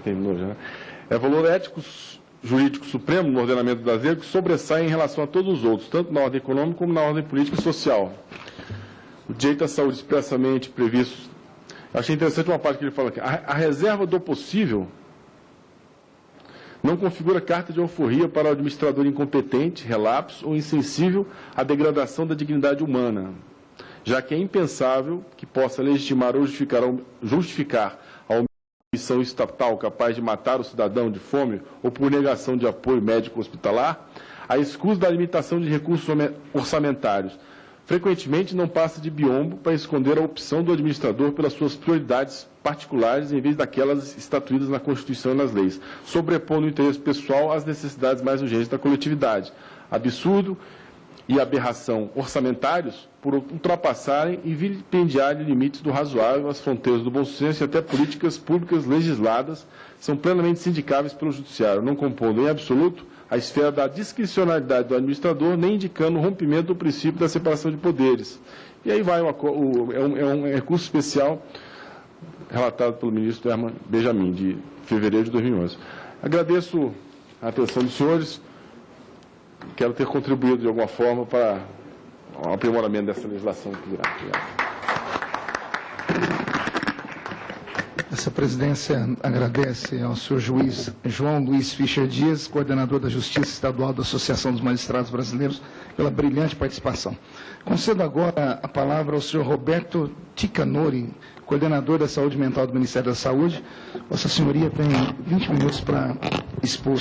terminou já, É valor ético jurídico supremo no ordenamento brasileiro que sobressai em relação a todos os outros, tanto na ordem econômica como na ordem política e social. O direito à saúde expressamente previsto. Eu achei interessante uma parte que ele fala aqui. A reserva do possível não configura carta de alforria para o administrador incompetente, relapso ou insensível à degradação da dignidade humana, já que é impensável que possa legitimar ou justificar a omissão estatal capaz de matar o cidadão de fome ou por negação de apoio médico hospitalar, a escusa da limitação de recursos orçamentários. Frequentemente não passa de biombo para esconder a opção do administrador pelas suas prioridades particulares em vez daquelas estatuídas na Constituição e nas leis, sobrepondo o interesse pessoal às necessidades mais urgentes da coletividade. Absurdo e aberração orçamentários por ultrapassarem e vilipendiarem limites do razoável, as fronteiras do bom senso e até políticas públicas legisladas são plenamente sindicáveis pelo Judiciário, não compondo em absoluto a esfera da discricionalidade do administrador, nem indicando o rompimento do princípio da separação de poderes. E aí vai um recurso especial relatado pelo ministro Herman Benjamin, de fevereiro de 2011. Agradeço a atenção dos senhores. Quero ter contribuído de alguma forma para o aprimoramento dessa legislação que virá. Obrigado. Essa presidência agradece ao senhor juiz João Luiz Fischer Dias, coordenador da Justiça Estadual da Associação dos Magistrados Brasileiros, pela brilhante participação. Concedo agora a palavra ao senhor Roberto Ticanori, coordenador da Saúde Mental do Ministério da Saúde. Vossa Senhoria tem 20 minutos para expor.